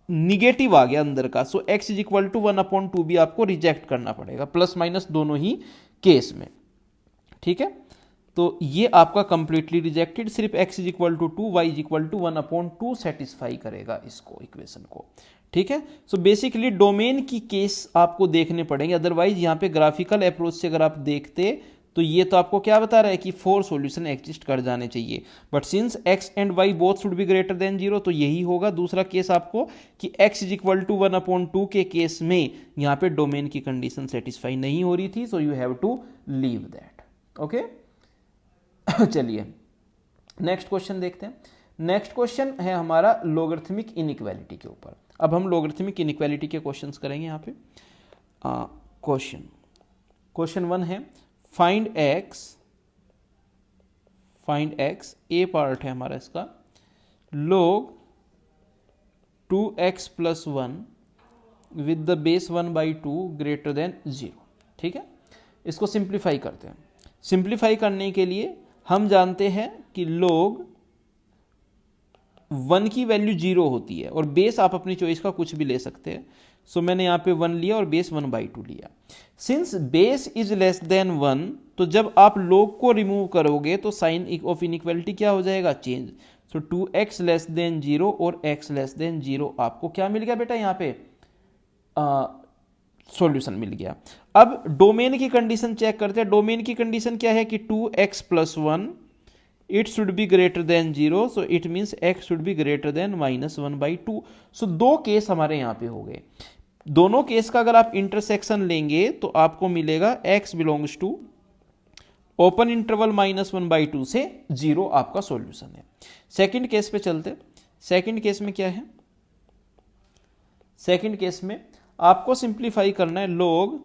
निगेटिव आ गया अंदर का। सो x इज इक्वल टू 1/2 भी आपको रिजेक्ट करना पड़ेगा, प्लस माइनस दोनों ही केस में। ठीक है, तो ये आपका कंप्लीटली रिजेक्टेड, सिर्फ x is equal to 2, y is equal to 1/2 satisfy करेगा इसको, इक्वेशन को। ठीक है, सो बेसिकली डोमेन की केस आपको देखने पड़ेंगे, अदरवाइज यहाँ पे ग्राफिकल अप्रोच से अगर आप देखते तो ये तो आपको क्या बता रहा है कि 4 सॉल्यूशन एग्जिस्ट कर जाने चाहिए। But since x and y both should be greater than 0, तो यही होगा। दूसरा केस आपको कि x इज इक्वल टू 1/2 के केस में यहाँ पे डोमेन की कंडीशन सेटिस्फाई नहीं हो रही थी, so you have to leave that. Okay, चलिए नेक्स्ट क्वेश्चन देखते हैं। नेक्स्ट क्वेश्चन है हमारा लॉगरिथमिक इनइक्वालिटी के ऊपर। अब हम लॉगरिथमिक इनइक्वालिटी के क्वेश्चंस करेंगे यहाँ पे। क्वेश्चन 1 है फाइंड x, ए पार्ट है हमारा इसका, log 2x plus 1 with the base 1/2 greater than 0। ठीक है, इसको सिंप्लीफाई करते हैं। सिंप्लीफाई करने के लिए हम जानते हैं कि log 1 की वैल्यू 0 होती है, और बेस आप अपनी चॉइस का कुछ भी ले सकते हैं। सो मैंने यहाँ पे 1 लिया और बेस 1/2 लिया। Since base is less than 1, तो जब आप log को रिमूव करोगे तो साइन ऑफ इनइक्वालिटी क्या हो जाएगा, चेंज। सो 2x लेस देन 0 और x लेस देन 0 आपको क्या मिल गया बेटा, यहाँ पे सॉल्यूशन मिल गया। अब डोमेन की कंडीशन चेक करते हैं। डोमेन की कंडीशन क्या है कि 2x plus 1 it should be greater than 0, so it means x should be greater than minus 1/2। सो दो केस हमारे यहाँ पे हो गए। दोनों केस का अगर आप इंटरसेक्शन लेंगे तो आपको मिलेगा x belongs to open interval minus 1/2 से 0 आपका सॉल्यूशन है। सेकंड केस पे चलते। सेकंड केस में क्या है, सेकंड केस में आपको सिंप्लीफाई करना है। log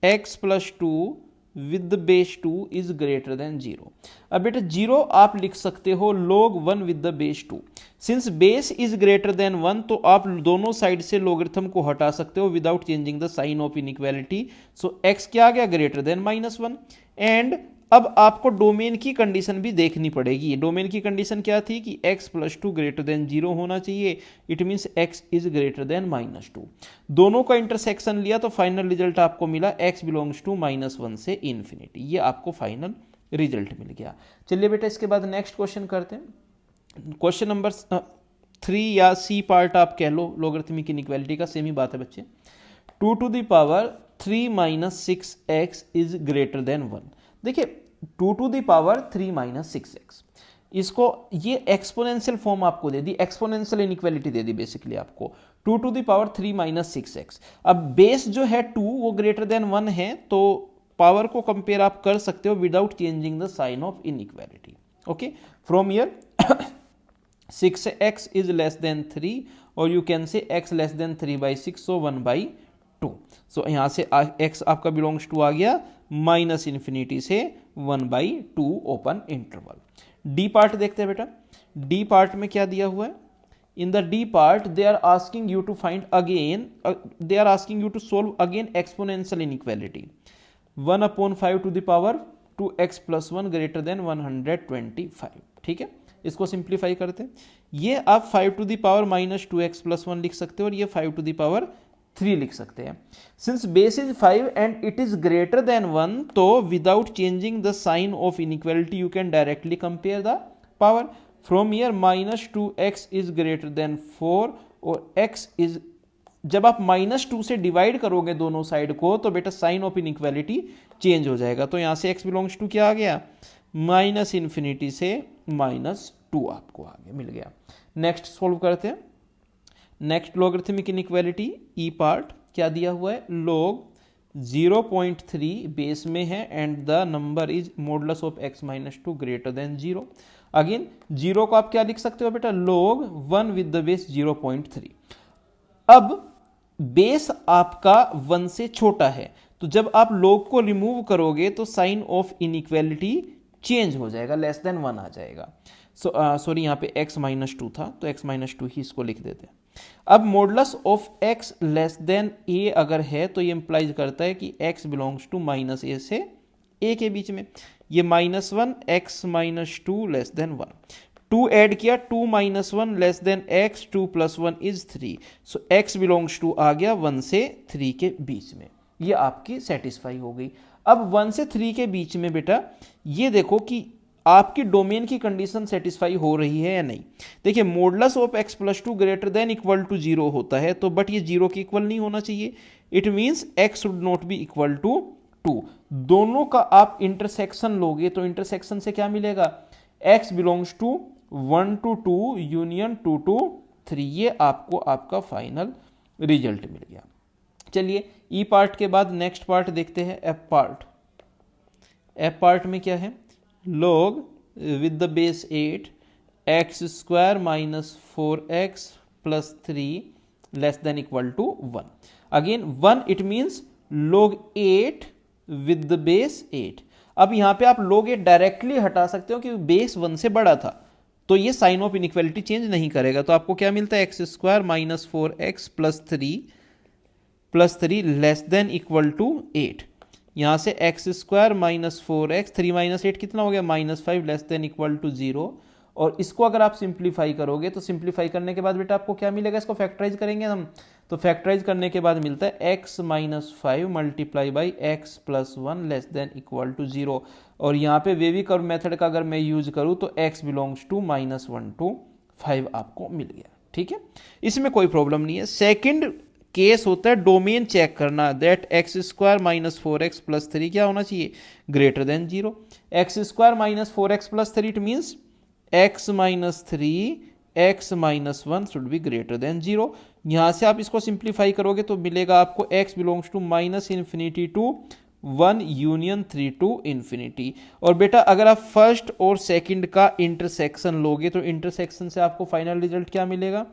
x plus 2 with the base 2 is greater than 0। अब बेटा 0 आप लिख सकते हो log 1 with the base 2। Since base is greater than 1, तो आप दोनों साइड से लोगरिथम को हटा सकते हो without changing the sign of inequality. So x क्या आ गया, ग्रेटर देन माइनस 1। एंड अब आपको डोमेन की कंडीशन भी देखनी पड़ेगी। डोमेन की कंडीशन क्या थी कि x प्लस 2 ग्रेटर देन 0 होना चाहिए। It means x is greater then minus 2। दोनों का इंटरसेक्शन लिया तो फाइनल रिजल्ट आपको मिला x बिलोंग्स टू -1 से इन्फिनिटी। ये आपको फाइनल रिजल्ट मिल गया। चलिए बेटा इसके बाद नेक्स्ट क्वेश्चन करते हैं। क्वेश्चन नंबर 3 या सी पार्ट आप कह लो लॉगरिथमिक इनइक्वालिटी का, सेम ही बात है बच्चे। 2 to the power 3 minus 6x is greater than 1। देखिए 2 to the power 3 minus 6x, इसको ये एक्सपोनेंशियल फॉर्म आपको दे दी, एक्सपोनेंशियल इनइक्वालिटी दे दी बेसिकली आपको। 2 to the power 3 minus 6x। अब बेस जो है 2 वो ग्रेटर देन 1 है, तो पावर को कंपेयर आप कर सकते हो without changing the sign of inequality. Okay, from here 6x is less than 3 और you can say x less than 3/6, so 1/2। So यहां से x आपका बिलोंग्स टू आ गया माइनस इन्फिनिटी से 1/2 ओपन इंटरवल। डी पार्ट देखते हैं बेटा। डी पार्ट में क्या दिया हुआ है in the D part they are asking you to find again, they are asking you to solve again exponential inequality. 1 upon 5 to the power 2x plus 1 greater than 125. ठीक है, इसको सिंप्लीफाई करते हैं. ये आप 5 to the power minus 2x plus 1 लिख सकते हो और ये 5 टू द पावर 3 लिख सकते हैं. Since base is 5 and it is greater than 1, तो without changing the sign of inequality you can directly compare the power. From here minus 2x is greater than 4 और x इज, जब आप -2 से divide करोगे दोनों साइड को तो बेटा साइन ऑफ इनइक्वालिटी चेंज हो जाएगा. तो यहां से x बिलोंग्स टू क्या आ गया, -∞ से -2 आपको आगे मिल गया. नेक्स्ट सोल्व करते हैं. नेक्स्ट लॉगरिथमिक इनइक्वालिटी ई पार्ट क्या दिया हुआ है, log 0.3 बेस में है and the number is modulus of x -2 greater than 0. Again 0 को आप क्या लिख सकते हो बेटा, log 1 विद द बेस 0.3. अब बेस आपका 1 से छोटा है, तो जब आप log को रिमूव करोगे तो साइन ऑफ इनइक्वालिटी चेंज हो जाएगा, लेस देन 1 आ जाएगा. सॉरी यहाँ पे x -2 था तो x -2 ही इसको लिख देते हैं. अब modulus of x less then a अगर है तो ये इंप्लाइज करता है कि x बिलोंग्स टू -a से a के बीच में. ये -1 x -2 लेस देन 1. 2 ऐड किया, 2 - 1 less than x, 2 + 1 is 3. So x belongs to आ गया 1 से 3 के बीच में. ये आपकी सेटिस्फाई हो गई. अब 1 से 3 के बीच में बेटा ये देखो कि आपकी डोमेन की कंडीशन सेटिस्फाई हो रही है या नहीं. देखिए modulus of x + 2 greater than equal to 0 होता है, तो बट ये 0 के इक्वल नहीं होना चाहिए. It means x should not be equal to 2. दोनों का आप इंटरसेक्शन लोगे तो इंटरसेक्शन से क्या मिलेगा, x belongs to 1 to 2 union 2 to 3. ये आपको आपका फाइनल रिजल्ट मिल गया. चलिए ई पार्ट के बाद नेक्स्ट पार्ट देखते हैं, एफ पार्ट. एफ पार्ट में क्या है, log with the base 8 x square -4x plus 3 less than equal to 1. Again 1 it means log 8 with the base 8. अब यहां पे आप log 8 डायरेक्टली हटा सकते हो क्योंकि बेस 1 से बड़ा था, तो ये साइन ऑफ इनइक्वालिटी चेंज नहीं करेगा. तो आपको क्या मिलता है, x square -4x plus 3 less than equal to 8. यहां से x स्क्वायर -4x 3 - 8 कितना हो गया, -5 लेस देन इक्वल टू 0. और इसको अगर आप सिंप्लीफाई करोगे तो सिंप्लीफाई करने के बाद बेटा आपको क्या मिलेगा, इसको फैक्टराइज करेंगे हम, तो फैक्टराइज करने के बाद मिलता है x -5 multiply by x plus 1 less than equal to 0. और यहाँ पे वेवी कर्व मेथड का अगर मैं यूज करूँ तो x बिलोंग्स टू -1 to 5 आपको मिल गया. ठीक है, इसमें कोई प्रॉब्लम नहीं है. सेकेंड केस होता है डोमेन चेक करना, that x square -4x plus 3 क्या होना चाहिए, greater than 0. x square -4x plus 3 it means x -3 x -1 should be greater than 0. यहां से आप इसको सिंप्लीफाई करोगे तो मिलेगा आपको x belongs to -∞ to 1 union 3 to ∞. और बेटा अगर आप फर्स्ट और सेकंड का इंटरसेक्शन लोगे तो इंटरसेक्शन से आपको फाइनल रिजल्ट क्या मिलेगा,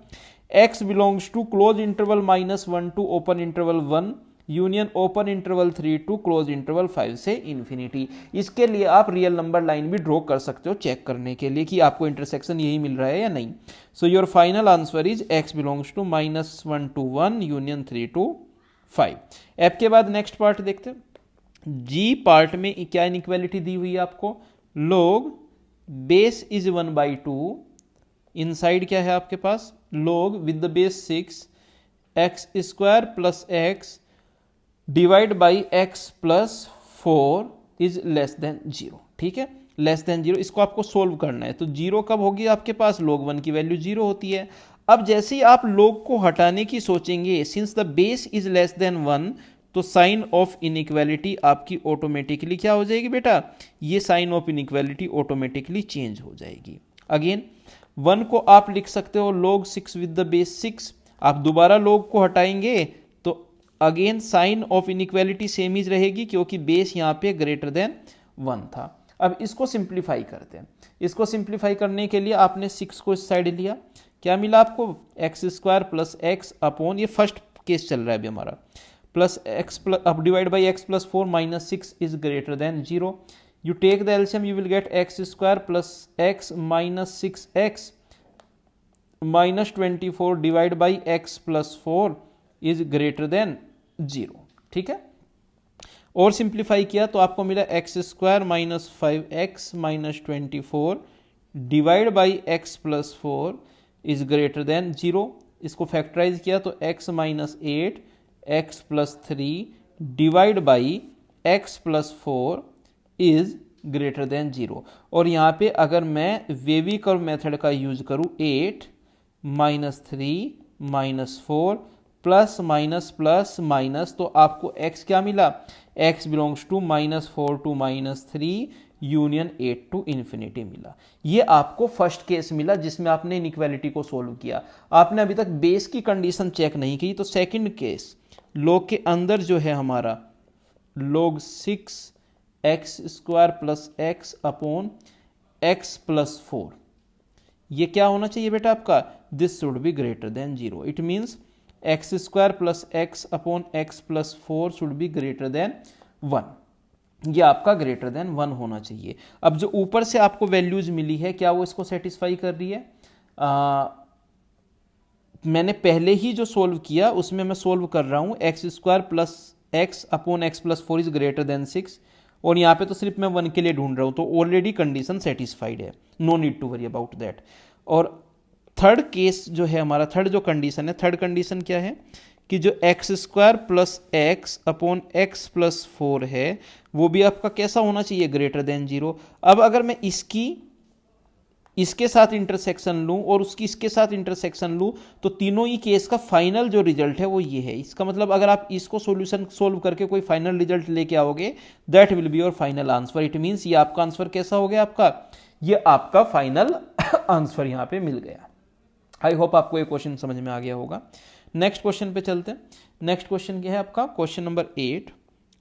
x belongs to close interval -1 to open interval 1 union open interval 3 to close interval 5 से ∞. इसके लिए आप रियल नंबर लाइन भी ड्रॉ कर सकते हो चेक करने के लिए कि आपको इंटरसेक्शन यही मिल रहा है या नहीं. So your final answer is x belongs to -1 to 1 union 3 to 5. F के बाद नेक्स्ट पार्ट देखते हैं. जी पार्ट में क्या इनइक्वालिटी दी हुई है आपको, log बेस इज 1/2. इनसाइड क्या है आपके पास, log with the base 6 x square plus x divide by x प्लस 4 इज लेस देन 0. ठीक है, लेस देन 0. इसको आपको सोल्व करना है. तो 0 कब होगी आपके पास, log 1 की वैल्यू 0 होती है. अब जैसे ही आप log को हटाने की सोचेंगे, since the base is less than 1, तो साइन ऑफ इनइक्वालिटी आपकी ऑटोमेटिकली क्या हो जाएगी बेटा, ये sign of inequality automatically change हो जाएगी. अगेन 1 को आप लिख सकते हो log 6 विद द बेस 6. आप दोबारा log को हटाएंगे तो again sign of inequality same ही रहेगी क्योंकि बेस यहाँ पे ग्रेटर देन 1 था. अब इसको सिंप्लीफाई करते हैं. इसको सिंप्लीफाई करने के लिए आपने 6 को इस साइड लिया, क्या मिला आपको, x square plus x upon, ये फर्स्ट केस चल रहा है अभी हमारा, प्लस x प्लस अब डिवाइड बाई x प्लस 4 -6 is greater than 0. You take the LCM, you will get x square plus x -6x -24 divide by x plus 4 is greater than 0। ठीक है, और सिंप्लीफाई किया तो आपको मिला x square minus 5x minus 24 divide by x plus 4 is greater than 0। इसको factorise किया तो x minus 8 x plus 3 divide by x plus 4 is greater than 0। और यहाँ पे अगर मैं वेवी कर्व मेथड का यूज करूँ 8 माइनस 3 माइनस 4 प्लस माइनस तो आपको x क्या मिला, x belongs to -4 to -3 union 8 to infinity मिला। ये आपको फर्स्ट केस मिला जिसमें आपने इनइक्वालिटी को सोल्व किया। आपने अभी तक बेस की कंडीशन चेक नहीं की, तो सेकंड केस लॉग के अंदर जो है हमारा log 6x² plus x upon x plus 4, ये क्या होना चाहिए बेटा आपका, this should be greater than 0। It means x² plus x upon x plus 4 should be greater than 1। ये आपका ग्रेटर देन 1 होना चाहिए। अब जो ऊपर से आपको वैल्यूज मिली है, क्या वो इसको सेटिस्फाई कर रही है? मैंने पहले ही जो सोल्व किया उसमें मैं सोल्व कर रहा हूं x² plus x upon x plus 4 is greater then 6, और यहाँ पे तो सिर्फ मैं 1 के लिए ढूंढ रहा हूं, तो ऑलरेडी कंडीशन सेटिस्फाइड है, no need to worry about that. और थर्ड केस जो है हमारा, थर्ड जो कंडीशन है, थर्ड कंडीशन क्या है कि जो x² plus x upon x plus 4 है वो भी आपका कैसा होना चाहिए, ग्रेटर देन 0। अब अगर मैं इसके साथ इंटरसेक्शन लूं और उसकी इसके साथ इंटरसेक्शन लूं तो तीनों ही केस का फाइनल जो रिजल्ट है वो ये है। इसका मतलब अगर आप इसको सॉल्यूशन सोल्व करके कोई फाइनल रिजल्ट लेके आओगे, that will be your final answer. It means ये आपका आंसर कैसा हो गया, ये आपका फाइनल आंसर यहां पे मिल गया। आई होप आपको ये क्वेश्चन समझ में आ गया होगा। नेक्स्ट क्वेश्चन पे चलते हैं। नेक्स्ट क्वेश्चन क्या है आपका, क्वेश्चन नंबर 8।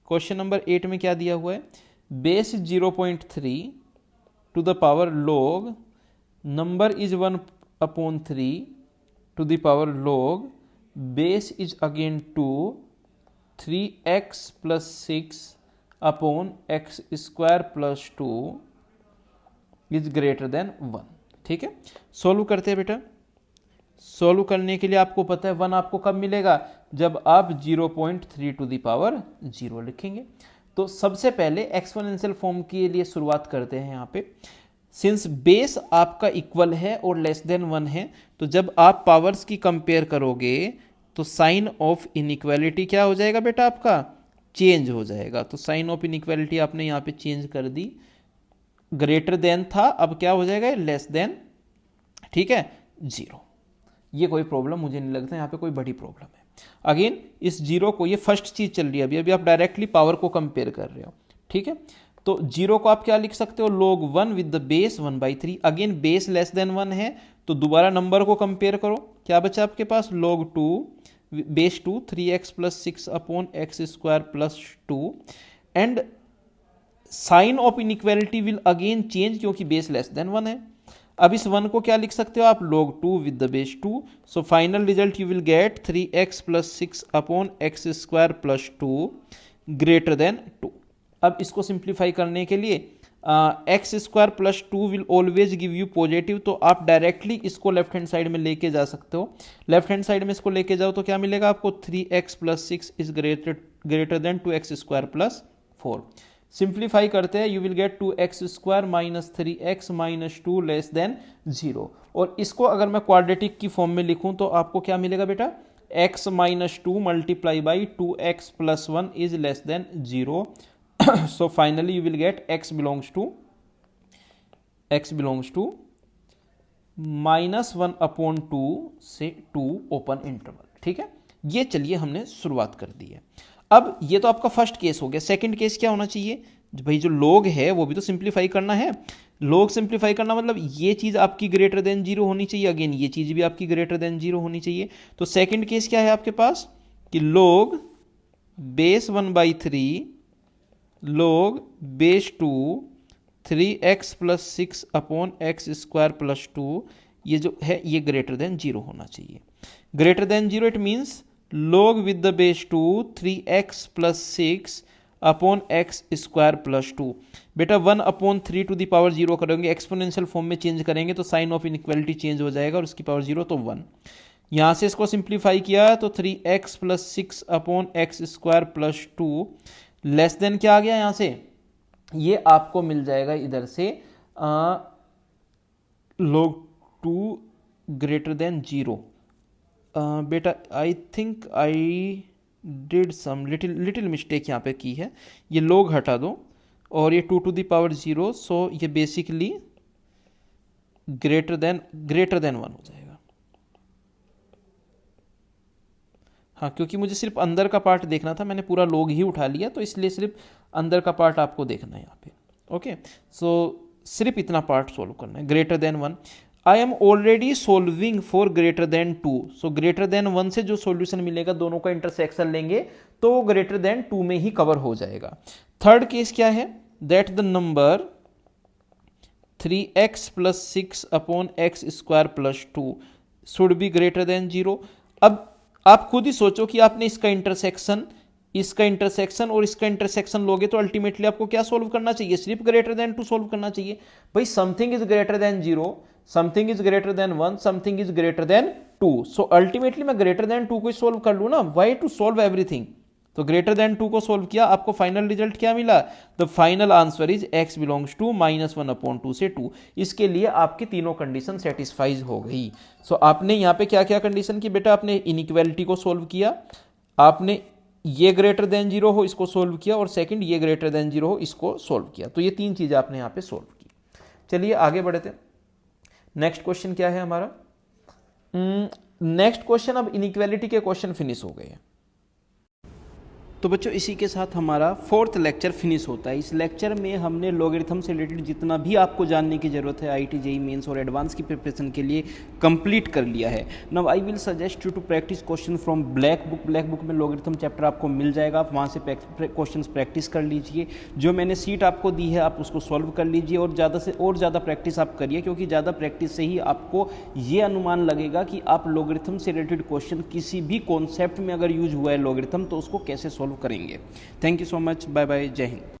क्वेश्चन नंबर 8 में क्या दिया हुआ है, base 0.3 to the power log number is 1/3 to the power log base is again 2 3x plus 6 upon x² plus 2 is greater than 1। ठीक है, सोल्व करते हैं बेटा। सोल्व करने के लिए आपको पता है 1 आपको कब मिलेगा, जब आप 0.3 टू द पावर 0 लिखेंगे। तो सबसे पहले एक्सपोनेंशियल फॉर्म के लिए शुरुआत करते हैं। यहाँ पे सिंस बेस आपका इक्वल है और लेस देन 1 है, तो जब आप पावर्स की कंपेयर करोगे तो साइन ऑफ इनइक्वालिटी क्या हो जाएगा बेटा, आपका चेंज हो जाएगा। तो साइन ऑफ इनइक्वालिटी आपने यहाँ पे चेंज कर दी, ग्रेटर देन था, अब क्या हो जाएगा, लेस देन। ठीक है, 0। ये कोई प्रॉब्लम मुझे नहीं लगता यहाँ पे कोई बड़ी प्रॉब्लम है। अगेन इस 0 को, ये फर्स्ट चीज चल रही है अभी आप डायरेक्टली पावर को कंपेयर कर रहे हो। ठीक है, तो 0 को आप क्या लिख सकते हो, log 1 with the base 1/3। Again base less than 1 है तो दोबारा नंबर को कंपेयर करो, क्या बचा आपके पास, log 2 base 2 3x plus 6 upon x² plus 2, and sign of inequality will again change क्योंकि बेस लेस देन 1 है। अब इस 1 को क्या लिख सकते हो आप, log 2 with the base 2। So final result you will gate 3x plus 6 upon x² plus 2 greater than 2। अब इसको सिंप्लीफाई करने के लिए x² plus 2 will always give you positive, तो आप डायरेक्टली इसको लेफ्ट हैंड साइड में लेके जा सकते हो। लेफ्ट हैंड साइड में इसको लेके जाओ तो क्या मिलेगा आपको, 3x plus 6 is greater then 2x² plus 4। Simplify करते हैं, you will gate 2x² minus 3x minus 2 less than 0। और इसको अगर मैं क्वाड्रेटिक की फॉर्म में लिखूं तो आपको क्या मिलेगा बेटा, x minus 2 multiply by 2x plus 1 is less then 0। So finally you will get x belongs to -1/2 से 2 ओपन इंटरवल। ठीक है, ये चलिए हमने शुरुआत कर दी है। अब ये तो आपका फर्स्ट केस हो गया। सेकंड केस क्या होना चाहिए, भाई जो log है वो भी तो सिंप्लीफाई करना है। log सिंप्लीफाई करना मतलब ये चीज आपकी ग्रेटर देन 0 होनी चाहिए, अगेन ये चीज भी आपकी ग्रेटर देन 0 होनी चाहिए। तो सेकंड केस क्या है आपके पास कि log base 1/3 log base 2 3x plus 6 upon x² plus 2, ये जो है ये ग्रेटर देन 0 होना चाहिए। Greater than 0 it means log with the base 2 3x plus 6 upon x square plus 2। बेटा 1/3 टू द पावर 0 करेंगे, एक्सपोनेंशियल फॉर्म में चेंज करेंगे तो साइन ऑफ इनइक्वालिटी चेंज हो जाएगा और उसकी पावर 0 तो 1। यहाँ से इसको सिंप्लीफाई किया तो 3x plus 6 upon x square plus 2 less than क्या आ गया यहाँ से, ये आपको मिल जाएगा इधर से log 2 ग्रेटर देन 0। बेटा I think I did some little mistake यहाँ पे की है, ये log हटा दो और ये 2 टू द पावर 0, सो ये बेसिकली ग्रेटर देन 1 हो जाएगा। हाँ, क्योंकि मुझे सिर्फ अंदर का पार्ट देखना था, मैंने पूरा log ही उठा लिया, तो इसलिए सिर्फ अंदर का पार्ट आपको देखना है यहाँ पे। ओके, सो सिर्फ इतना पार्ट सोल्व करना है, greater than 1। I am already solving for greater than 2, so greater than 1 से जो सॉल्यूशन मिलेगा दोनों का इंटरसेक्शन लेंगे तो ग्रेटर देन 2 में ही कवर हो जाएगा। थर्ड केस क्या है, that the number 3x plus 6 upon x square plus 2 should be greater than 0। अब आप खुद ही सोचो कि आपने इसका इंटरसेक्शन और इसका इंटरसेक्शन लोगे तो अल्टीमेटली आपको क्या सोल्व करना चाहिए, सिर्फ ग्रेटर देन 2 सोल्व करना चाहिए। भाई something is greater than 0, something is greater than 1, something is greater than 2, so ultimately मैं ग्रेटर देन 2 को सोल्व कर लू ना, वाई टू सोल्व एवरीथिंग। तो ग्रेटर देन 2 को सोल्व किया, आपको फाइनल रिजल्ट क्या मिला, the final answer is x belongs to -1/2 से 2। इसके लिए आपकी तीनों कंडीशन सेटिस्फाइज हो गई। सो आपने यहाँ पे क्या क्या कंडीशन की बेटा, आपने इनइक्वालिटी को सोल्व किया, आपने ये ग्रेटर देन 0 हो इसको सोल्व किया, और सेकंड ये ग्रेटर देन 0 हो इसको सोल्व किया। तो ये तीन चीजें आपने यहाँ पे सोल्व की। चलिए आगे बढ़ते, नेक्स्ट क्वेश्चन क्या है हमारा। नेक्स्ट क्वेश्चन, अब इनइक्वालिटी के क्वेश्चन फिनिश हो गए हैं। तो बच्चों इसी के साथ हमारा 4th लेक्चर फिनिश होता है। इस लेक्चर में हमने लॉगरिथम से रिलेटेड जितना भी आपको जानने की ज़रूरत है आईटी जेईई मेंस और एडवांस की प्रिपरेशन के लिए कंप्लीट कर लिया है। Now I will suggest you to practice question from black book. Black book में लॉगरिथम चैप्टर आपको मिल जाएगा, आप वहाँ से क्वेश्चन प्रैक्टिस कर लीजिए। जो मैंने सीट आपको दी है आप उसको सॉल्व कर लीजिए और ज़्यादा से और ज़्यादा प्रैक्टिस आप करिए, क्योंकि ज़्यादा प्रैक्टिस से ही आपको ये अनुमान लगेगा कि आप लॉगरिथम से रिलेटेड क्वेश्चन किसी भी कॉन्सेप्ट में अगर यूज हुआ है लॉगरिथम तो उसको कैसे सॉल्व करेंगे। Thank you so much, bye bye, जय हिंद।